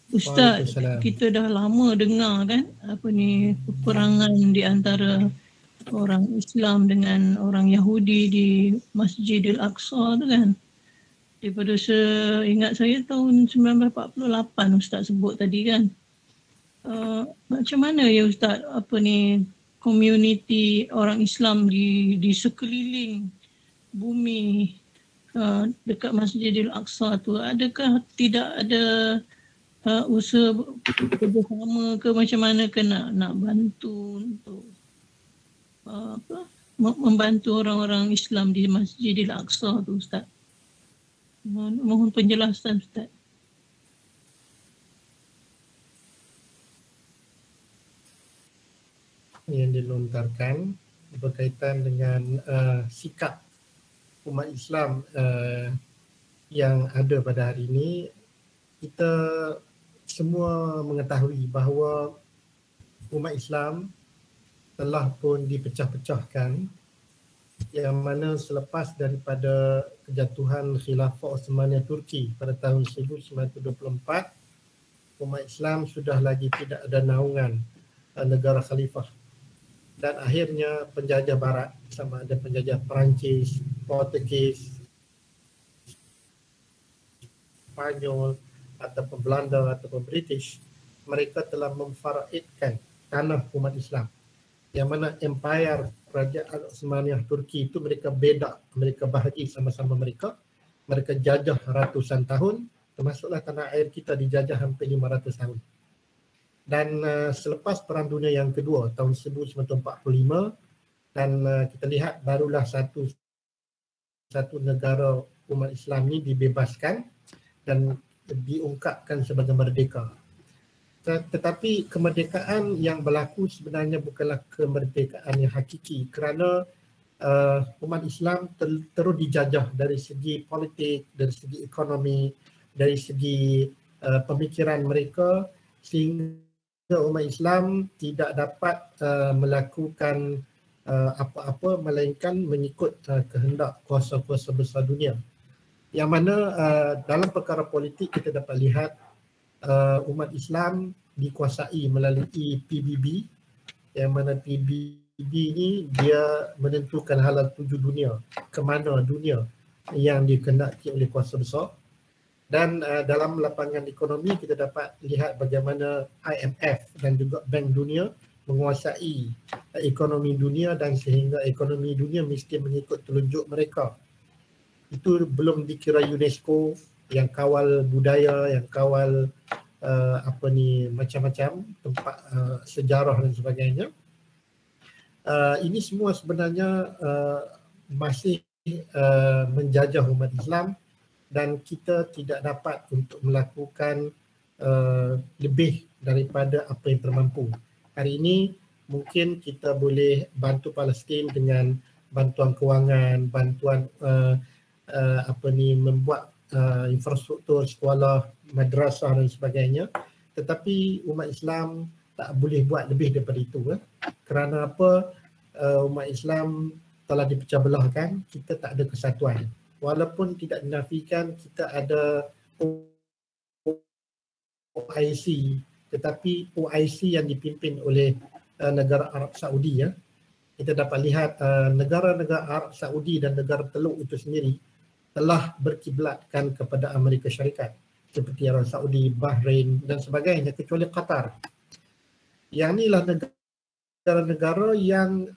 Ustaz, Waalaikumsalam. kita dah lama dengar kan apa ni peperangan di antara orang Islam dengan orang Yahudi di Masjidil Aqsa tu kan. Daripada seingat saya tahun 1948 Ustaz sebut tadi kan. Macam mana ya Ustaz apa ni komuniti orang Islam di sekeliling bumi dekat Masjidil Aqsa tu, adakah tidak ada usaha bersama ke macam mana ke nak bantu untuk membantu orang-orang Islam di Masjidil Aqsa tu Ustaz? Mohon penjelasan Ustaz. Yang dilontarkan berkaitan dengan sikap umat Islam yang ada pada hari ini, kita semua mengetahui bahawa umat Islam telah pun dipecah-pecahkan, yang mana selepas daripada kejatuhan Khilafah Osmaniyah Turki pada tahun 1924, umat Islam sudah lagi tidak ada naungan negara khalifah. Dan akhirnya penjajah barat, sama ada penjajah Perancis, Portugis, Spanyol, ataupun Belanda ataupun British, mereka telah memfaraidkan tanah umat Islam. Yang mana empire kerajaan Osmaniyah Turki itu mereka bedak, mereka bahagi sama-sama mereka. Mereka jajah ratusan tahun, termasuklah tanah air kita dijajah hampir 500 tahun. Dan selepas Perang Dunia yang kedua tahun 1945, dan kita lihat barulah satu negara umat Islam ini dibebaskan dan diungkapkan sebagai merdeka. Tetapi kemerdekaan yang berlaku sebenarnya bukanlah kemerdekaan yang hakiki, kerana umat Islam terus dijajah dari segi politik, dari segi ekonomi, dari segi pemikiran mereka, sehingga umat Islam tidak dapat melakukan apa-apa melainkan mengikut kehendak kuasa-kuasa besar dunia. Yang mana dalam perkara politik kita dapat lihat umat Islam dikuasai melalui PBB, yang mana PBB ni dia menentukan halal tuju dunia, ke mana dunia yang dikehendaki oleh kuasa besar. Dan dalam lapangan ekonomi kita dapat lihat bagaimana IMF dan juga Bank Dunia menguasai ekonomi dunia, dan sehingga ekonomi dunia mesti mengikut telunjuk mereka. Itu belum dikira UNESCO yang kawal budaya, yang kawal macam-macam tempat sejarah dan sebagainya. Ini semua sebenarnya masih menjajah umat Islam, dan kita tidak dapat untuk melakukan lebih daripada apa yang termampu. Hari ini mungkin kita boleh bantu Palestin dengan bantuan kewangan, bantuan membuat infrastruktur sekolah, madrasah dan sebagainya. Tetapi umat Islam tak boleh buat lebih daripada itu. Kerana apa? Umat Islam telah dipecah belahkan, kita tak ada kesatuan. Walaupun tidak dinafikan kita ada OIC, tetapi OIC yang dipimpin oleh negara Arab Saudi, kita dapat lihat negara-negara Arab Saudi dan negara Teluk itu sendiri telah berkiblatkan kepada Amerika Syarikat, seperti Arab Saudi, Bahrain dan sebagainya, kecuali Qatar. Yang inilah negara-negara yang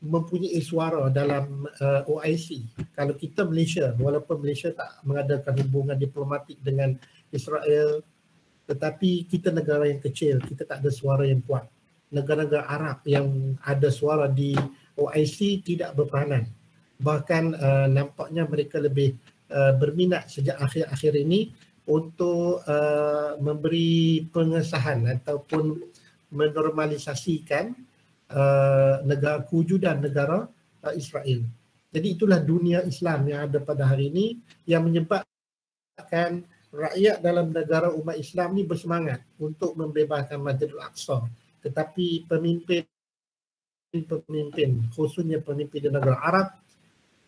mempunyai suara dalam OIC. Kalau kita Malaysia, walaupun Malaysia tak mengadakan hubungan diplomatik dengan Israel, tetapi kita negara yang kecil, kita tak ada suara yang kuat. Negara-negara Arab yang ada suara di OIC tidak berperanan. Bahkan nampaknya mereka lebih berminat sejak akhir-akhir ini untuk memberi pengesahan ataupun menormalisasikan negara kewujudan negara Israel. Jadi itulah dunia Islam yang ada pada hari ini, yang menyebabkan rakyat dalam negara umat Islam ni bersemangat untuk membebaskan Masjidil Aqsa. Tetapi pemimpin khususnya pemimpin di negara Arab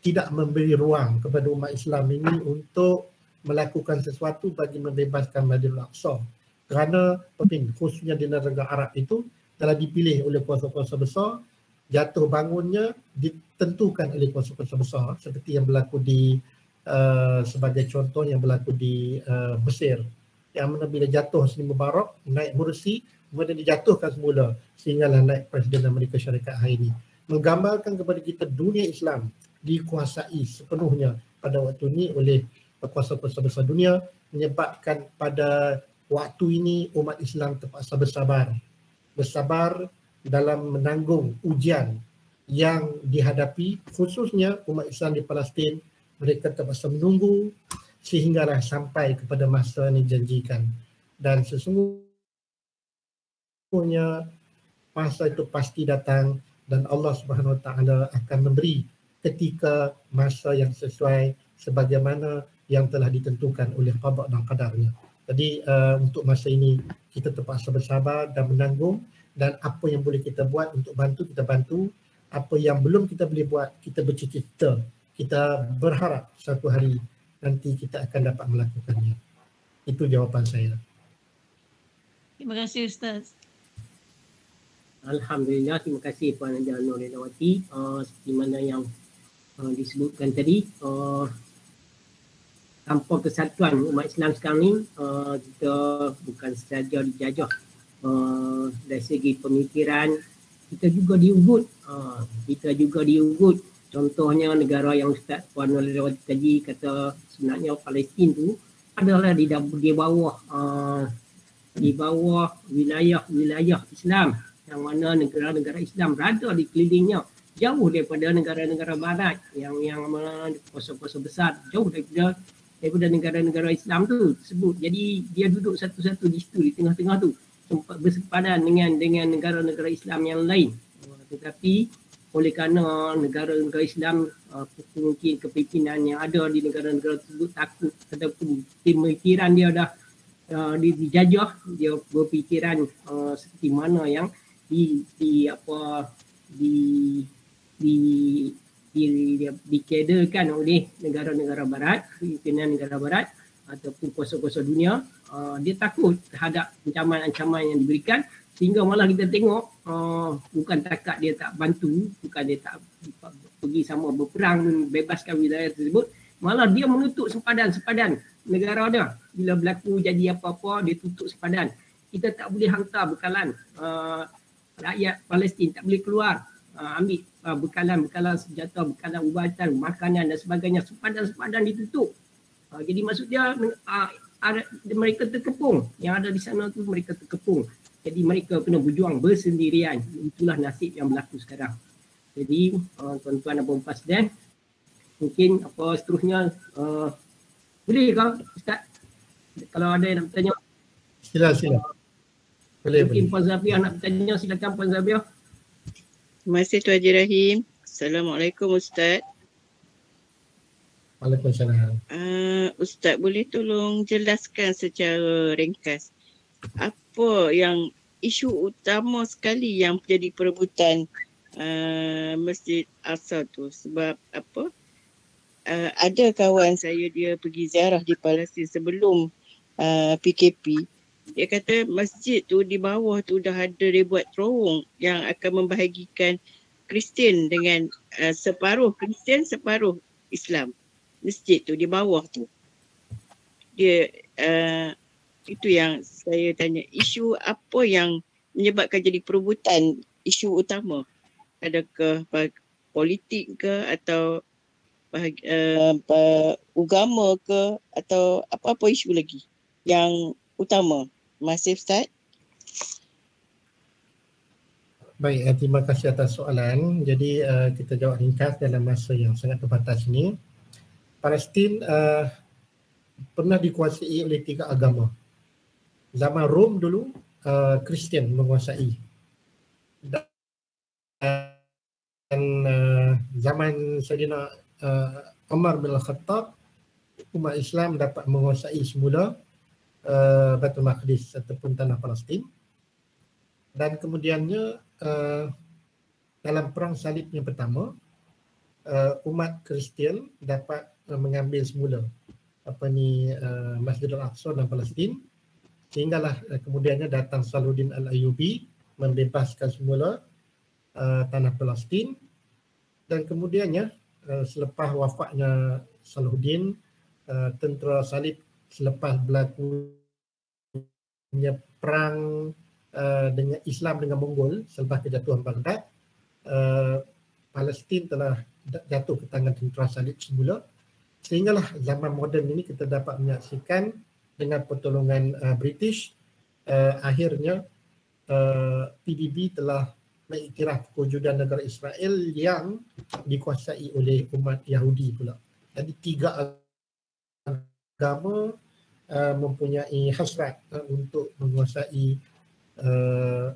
tidak memberi ruang kepada umat Islam ini untuk melakukan sesuatu bagi membebaskan Masjidil Aqsa. Kerana pemimpin khususnya di negara Arab itu telah dipilih oleh kuasa-kuasa besar, jatuh bangunnya ditentukan oleh kuasa-kuasa besar seperti yang berlaku di sebagai contoh yang berlaku di Mesir, yang mana bila jatuh Hosni Mubarak naik Mursi, kemudian dijatuhkan semula sehinggalah naik Presiden Amerika Syarikat hari ini, menggambarkan kepada kita dunia Islam dikuasai sepenuhnya pada waktu ini oleh kuasa-kuasa besar dunia, menyebabkan pada waktu ini umat Islam terpaksa bersabar dalam menanggung ujian yang dihadapi, khususnya umat Islam di Palestin. Mereka terpaksa menunggu sehinggalah sampai kepada masa yang dijanjikan, dan sesungguhnya masa itu pasti datang dan Allah Subhanahu Wa Taala akan memberi ketika masa yang sesuai sebagaimana yang telah ditentukan oleh qada dan qadarnya. Jadi untuk masa ini kita terpaksa bersabar dan menanggung, dan apa yang boleh kita buat untuk bantu, kita bantu. Apa yang belum kita boleh buat, kita bercita-cita, kita berharap satu hari nanti kita akan dapat melakukannya. Itu jawapan saya. Terima kasih Ustaz. Alhamdulillah, terima kasih Puan Haja Nur Lelawati. Seperti mana yang disebutkan tadi, tanpa kesatuan umat Islam sekarang ni, kita bukan sahaja dijajah dari segi pemikiran, kita juga diugut. Contohnya negara yang Ustaz Puan Lelawati tadi kata sebenarnya Palestin tu adalah di bawah wilayah Islam, yang mana negara-negara Islam berada di kelilingnya, jauh daripada negara-negara barat yang kuasa-kuasa besar, jauh daripada negara-negara Islam tu tersebut. Jadi dia duduk satu-satu di situ, di tengah-tengah tu, bersepadan dengan negara-negara Islam yang lain. Tetapi oleh kerana negara-negara Islam mungkin kepimpinan yang ada di negara-negara tersebut takut ataupun pemikiran dia dah dijajah, dia berfikiran seperti mana yang dikaderkan oleh negara-negara barat, pimpinan negara barat ataupun kuasa-kuasa dunia. Dia takut terhadap ancaman-ancaman yang diberikan, sehingga malah kita tengok bukan takat dia tak bantu, bukan dia tak pergi sama berperang membebaskan wilayah tersebut, malah dia menutup sempadan negara dia. Bila berlaku jadi apa-apa, dia tutup sempadan. Kita tak boleh hantar bekalan, rakyat Palestin tak boleh keluar ambil bekalan senjata, bekalan ubatan, makanan dan sebagainya. Sempadan ditutup. Jadi maksud dia mereka terkepung, yang ada di sana tu mereka terkepung. Jadi mereka kena berjuang bersendirian. Itulah nasib yang berlaku sekarang. Jadi tuan-tuan dan puan-puan sekalian, mungkin apa seterusnya boleh ke Ustaz? Kalau ada yang nak bertanya. Sila. Mungkin Puan Zabiah nak bertanya, silakan Puan Zabiah. Terima kasih Tuan Haji Rahim. Assalamualaikum Ustaz. Waalaikumsalam. Ustaz boleh tolong jelaskan secara ringkas apa yang isu utama sekali yang menjadi perebutan Masjid Aqsa tu? Sebab apa? Ada kawan saya, dia pergi ziarah di Palestin sebelum PKP. Dia kata masjid tu di bawah tu dah ada dia buat terowong yang akan membahagikan Kristian dengan separuh Kristian, separuh Islam. Masjid tu di bawah tu. Dia itu yang saya tanya. Isu apa yang menyebabkan jadi perebutan isu utama? Adakah politik ke atau agama ke atau apa-apa isu lagi yang utama? Masih Ustaz? Baik, terima kasih atas soalan. Jadi kita jawab ringkas dalam masa yang sangat terbatas ini. Palestin pernah dikuasai oleh 3 agama. Zaman Rom dulu Kristian menguasai, dan zaman Sayyidina Umar bin Khattab, umat Islam dapat menguasai semula Baitul Maqdis ataupun tanah Palestin. Dan kemudiannya dalam perang salib yang pertama, umat Kristian dapat mengambil semula Masjidil Aqsa dan Palestin, sehinggalah kemudiannya datang Salahuddin Al-Ayyubi membebaskan semula tanah Palestin, dan kemudiannya selepas wafatnya Salahuddin, tentera salib selepas berlakunya perang dengan Islam dengan Mongol selepas kejatuhan Baghdad, Palestin telah jatuh ke tangan tentera salib semula, sehinggalah zaman moden ini kita dapat menyaksikan dengan pertolongan British, akhirnya PBB telah mengiktiraf kewujudan negara Israel yang dikuasai oleh umat Yahudi pula. Jadi 3 agama mempunyai hasrat untuk menguasai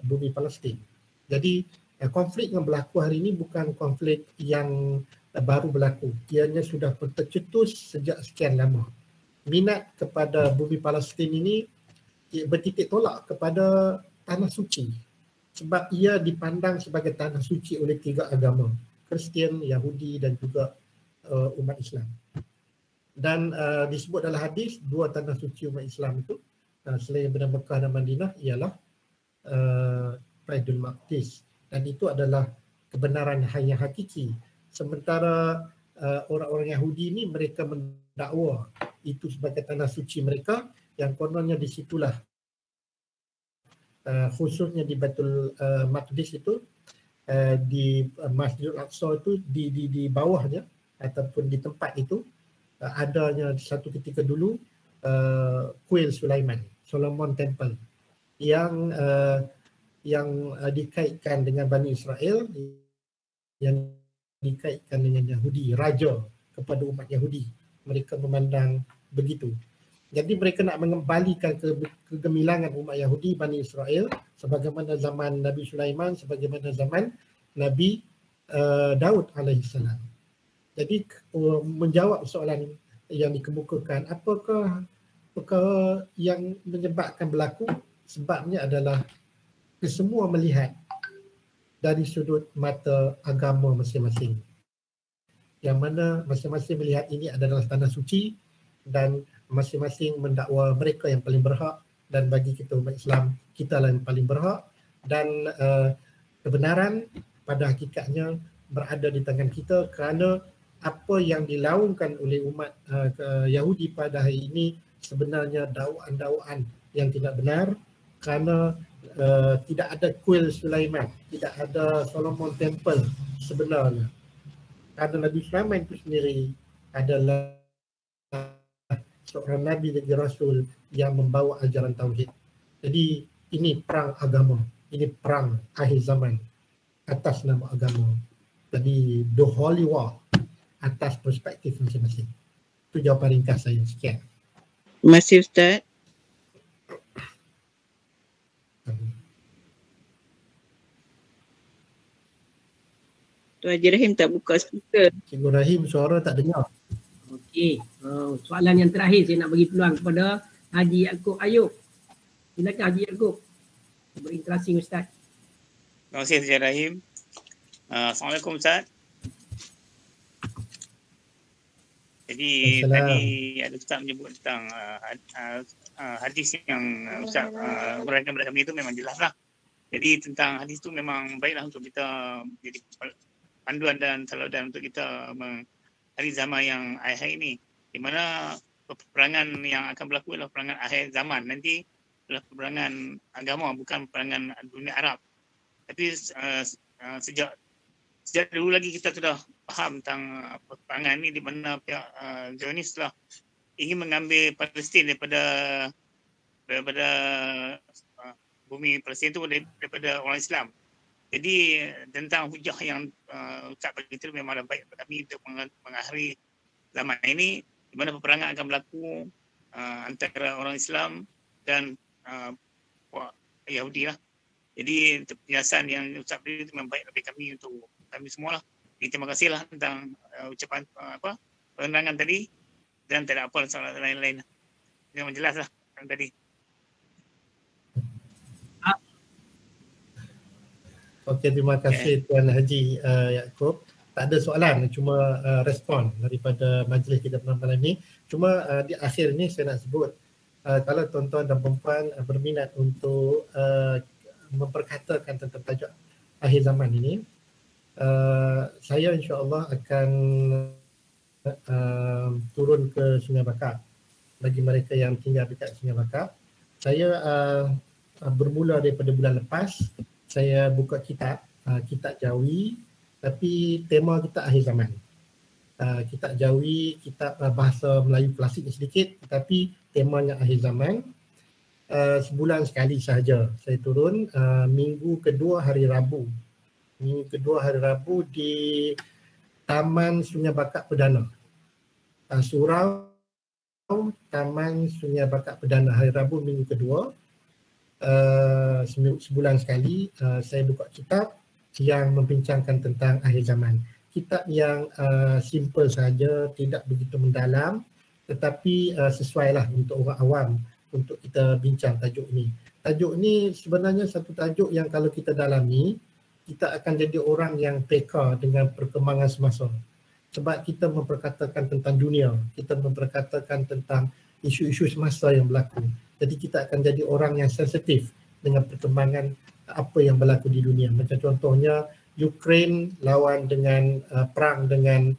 bumi Palestin. Jadi konflik yang berlaku hari ini bukan konflik yang baru berlaku. Ianya sudah tercetus sejak sekian lama. Minat kepada bumi Palestin ini bertitik tolak kepada tanah suci, sebab ia dipandang sebagai tanah suci oleh 3 agama, Kristian, Yahudi dan juga umat Islam. Dan disebut dalam hadis 2 tanah suci umat Islam itu selain daripada Mekah dan Madinah ialah Baitul Maqdis, dan itu adalah kebenaran yang hakiki. Sementara orang-orang Yahudi ini mereka mendakwa itu sebagai tanah suci mereka, yang kononnya di situlah khususnya di Baitul Maqdis itu, di Masjidil Aqsa itu di bawahnya ataupun di tempat itu adanya satu ketika dulu kuil Sulaiman, Solomon Temple, yang dikaitkan dengan Bani Israel, yang dikaitkan dengan Yahudi, raja kepada umat Yahudi. Mereka memandang begitu. Jadi mereka nak mengembalikan kegemilangan umat Yahudi, Bani Israel, sebagaimana zaman Nabi Sulaiman, sebagaimana zaman Nabi Daud alaihissalam. Jadi menjawab soalan yang dikemukakan, apakah perkara yang menyebabkan berlaku? Sebabnya adalah kesemua melihat dari sudut mata agama masing-masing, yang mana masing-masing melihat ini adalah tanah suci dan masing-masing mendakwa mereka yang paling berhak, dan bagi kita umat Islam, kita lah yang paling berhak, dan kebenaran pada hakikatnya berada di tangan kita, kerana apa yang dilaungkan oleh umat Yahudi pada hari ini sebenarnya dakwaan-dakwaan yang tidak benar, kerana tidak ada kuil Sulaiman, tidak ada Solomon Temple sebenarnya. Kerana Nabi Sulaiman itu sendiri adalah seorang Nabi dan Rasul yang membawa ajaran Tauhid. Jadi ini perang agama, ini perang akhir zaman atas nama agama. Jadi the holy war atas perspektif masing-masing. Itu jawapan ringkas saya. Sekian. Terima kasih Ustaz. Tuan Haji Rahim tak buka speaker. Cikgu Rahim suara tak dengar. Okey, soalan yang terakhir saya nak bagi peluang kepada Haji Yaakob Ayub. Silakan Haji Yaakob. Berinteraksi Ustaz. Terima kasih Haji Rahim. Assalamualaikum Ustaz. Jadi tadi ada Ustaz menyebut tentang hadis yang Ustaz uraikan kepada kami itu memang jelas lah. Jadi tentang hadis itu memang baiklah untuk kita jadi panduan dan teladan untuk kita hari zaman yang akhir ini, di mana peperangan yang akan berlaku adalah peperangan akhir zaman. Nanti adalah peperangan agama, bukan peperangan dunia Arab. Tapi sejak dulu lagi kita sudah faham tentang peperangan ini, di mana pihak Zionis telah ingin mengambil Palestin daripada bumi Palestin itu daripada orang Islam. Jadi tentang hujah yang Ustaz bagi itu memang ada baik kepada kami untuk mengakhiri zaman ini, di mana peperangan akan berlaku antara orang Islam dan Yahudi lah. Jadi penjelasan yang Ustaz beri itu memang baik bagi kami, untuk kami semua lah. Jadi terima kasih lah tentang ucapan penerangan tadi, dan tidak apa soalan lain-lain. Memang jelas lah tadi. Okey, terima kasih Tuan Haji Yaakob. Tak ada soalan, cuma respon daripada majlis kita malam ini. Cuma di akhir ni saya nak sebut, kalau tuan-tuan dan perempuan berminat untuk memperkatakan tentang tajuk akhir zaman ini, saya insya-Allah akan turun ke Sungai Bakap. Bagi mereka yang tinggal dekat Sungai Bakap, saya bermula daripada bulan lepas, saya buka kitab Jawi, tapi tema kita akhir zaman. Kitab Jawi, kitab bahasa Melayu klasik sedikit, tetapi temanya akhir zaman. Sebulan sekali sahaja saya turun, minggu kedua hari Rabu. Minggu kedua hari Rabu di Taman Sungai Bakap Perdana. Surau Taman Sungai Bakap Perdana, hari Rabu minggu kedua. Sebulan sekali saya buka kitab yang membincangkan tentang akhir zaman. Kitab yang simple saja, tidak begitu mendalam, tetapi sesuailah untuk orang awam untuk kita bincang tajuk ini. Tajuk ini sebenarnya satu tajuk yang kalau kita dalami, kita akan jadi orang yang peka dengan perkembangan semasa. Sebab kita memperkatakan tentang dunia, kita memperkatakan tentang isu-isu semasa yang berlaku. Jadi kita akan jadi orang yang sensitif dengan perkembangan apa yang berlaku di dunia. Macam contohnya Ukraine lawan dengan perang dengan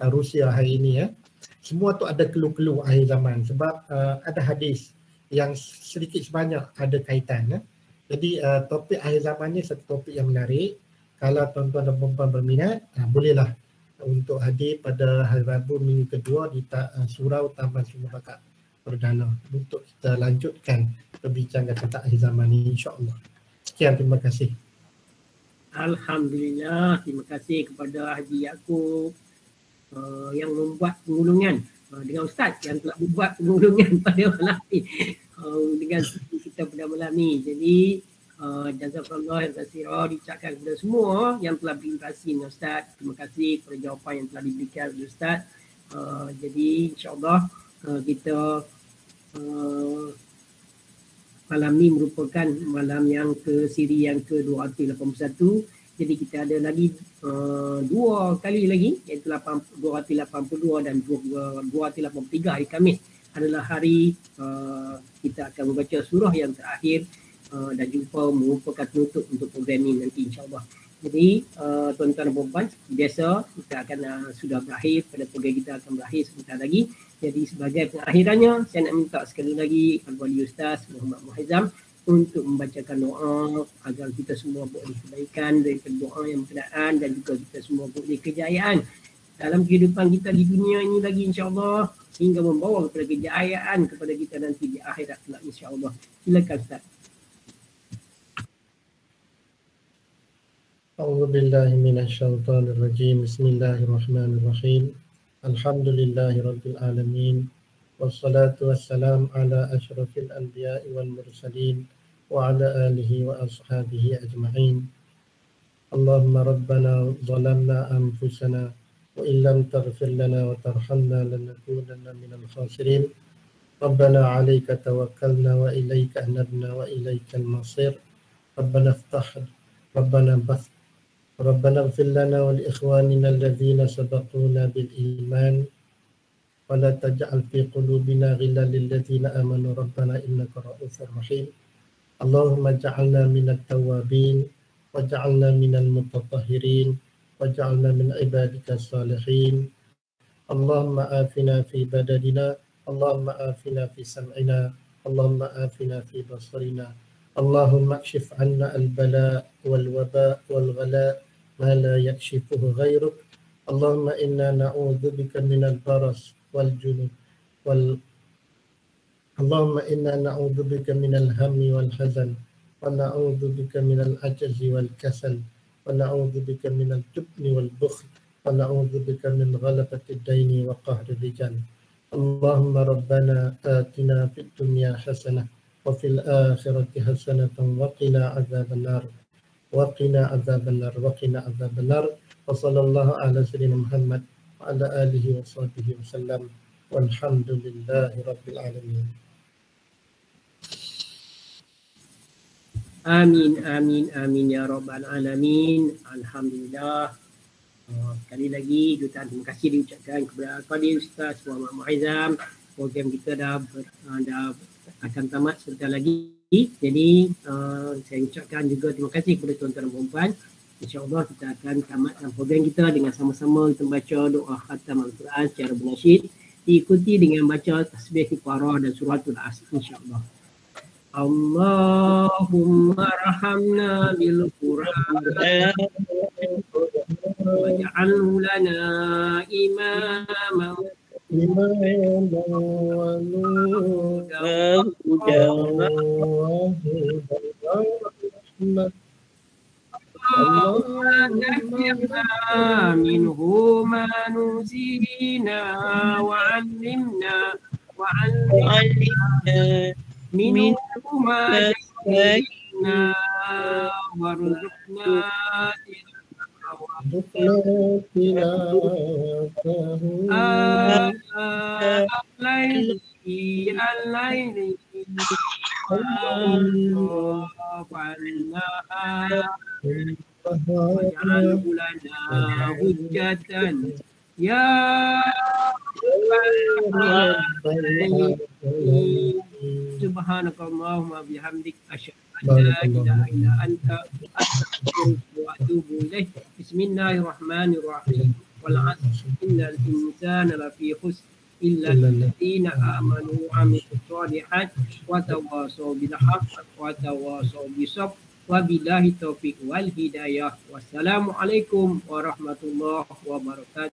Rusia hari ini ya. Semua tu ada clue-clue akhir zaman sebab ada hadis yang sedikit sebanyak ada kaitan ya. Jadi topik akhir zaman ni satu topik yang menarik. Kalau tuan-tuan dan puan-puan berminat, bolehlah untuk hadir pada hari Rabu minggu kedua di Surau Taman Sungai Bakap Perdana untuk kita lanjutkan perbincangan tentang akhir zaman ini insya-Allah. Sekian, terima kasih. Alhamdulillah, terima kasih kepada Haji Yaakob yang membuat pengulungan dengan Ustaz yang telah membuat pengulungan pada malam ini dengan kita pada malam ini. Jadi jazakallah khairan diucapkan kepada semua yang telah berinteraksi dengan Ustaz. Terima kasih kepada jawapan yang telah diberikan oleh Ustaz. Jadi insya-Allah kita malam ni merupakan malam yang siri yang ke-281. Jadi kita ada lagi 2 kali lagi, iaitu 282 dan 283 hari Khamis adalah hari kita akan membaca surah yang terakhir dan jumpa merupakan penutup untuk program ini nanti insya-Allah. Jadi tuan-tuan dan puan-puan, biasa kita akan sudah berakhir, pada program kita akan berakhir sebentar lagi. Jadi sebagai pengakhirannya, saya nak minta sekali lagi Al-Wali Ustaz Muhammad Muhaizam untuk membacakan doa agar kita semua boleh kebaikan daripada doa yang berkenaan dan juga kita semua boleh kejayaan dalam kehidupan kita di dunia ini lagi insya-Allah, hingga membawa kepada kejayaan kepada kita nanti di akhirat kelak insya-Allah. Silakan Ustaz. A'udzubillahi minasyaitonirrajim. Bismillahirrahmanirrahim. Alhamdulillahi rabbil alamin. Wassalatu wassalam ala asyrafil anbiya'i wal mursalin wa ala alihi wa ashabihi ajma'in. Allahumma rabbana zalamna anfusana wa illam taghfir lana wa tarhamna lanakunanna minal khasirin. Rabbana 'alaika tawakkalna wa ilaika anabna wa ilaikal masir. Rabbana iftah Rabbana ighfir lana wa li ikhwanina alladhina sabaquna bil iman wa la taj'al fi qulubina ghillan lil ladzina amanu rabbana innaka ra'ufur rahim. Allahumma ij'alna minat tawwabin waj'alna minal mutatahhirin waj'alna min ibadika salihin. Allahumma afina fi badadina, Allahumma afina fi sam'ina, Allahumma afina fi basarina. Allahumma akshif 'anna al-bala wal waba wal ghala ma la yakshifuhu ghayruk. Allahumma inna na'udzubika minal baras wal junub wal Allahumma inna na'udzubika minal hammi wal hazan wa na'udzubika minal ajzi wal kasal wa na'udzubika minal jubni wal bukhl wa na'udzubika min ghalabati ad-daini wa qahri rijal. Allahumma rabbana atina fid dunya hasanah wa fil akhirati hasanatan wa qina adzaban nar. Waqina adzabannar, waqina adzabannar. Wa sallallahu ala sayyidina Muhammad wa ala alihi wa sahbihi wa sallam. Walhamdulillahi rabbil alamin. Amin, amin, amin ya rabbal alamin. Alhamdulillah. Sekali lagi jutaan terima kasih diucapkan kepada Al-Fadhil Ustaz Muhammad Muaizam. Program kita dah akan tamat sebentar lagi. Jadi saya ucapkan juga terima kasih kepada tuan-tuan dan puan-puan. InsyaAllah kita akan tamatkan program kita dengan sama-sama kita baca doa khatam Al-Quran secara bernasyid, diikuti dengan baca tasbih kifarah dan suratul Asr insyaAllah. Allahumma rahamna bil Quran waj'alhu lana imaman Allahumma minhu ma nusina wa'allimna minhu ma jahilna warzuqna al-layli waj'alhu lana hujjatan ya subhanakallahumma bihamdik asyhadu an la ilaha illa anta astaghfiruka wa atubu ilaik. Bismillahirrahmanirrahim. Wal 'asr innal insana lafi khusr illa alladziina aamanu wa 'amilus shalihat wa tawassaw bil haqqi wa tawassaw bis sabr. Wabillahi taufiq wal hidayah. Wassalamualaikum warahmatullahi wabarakatuh.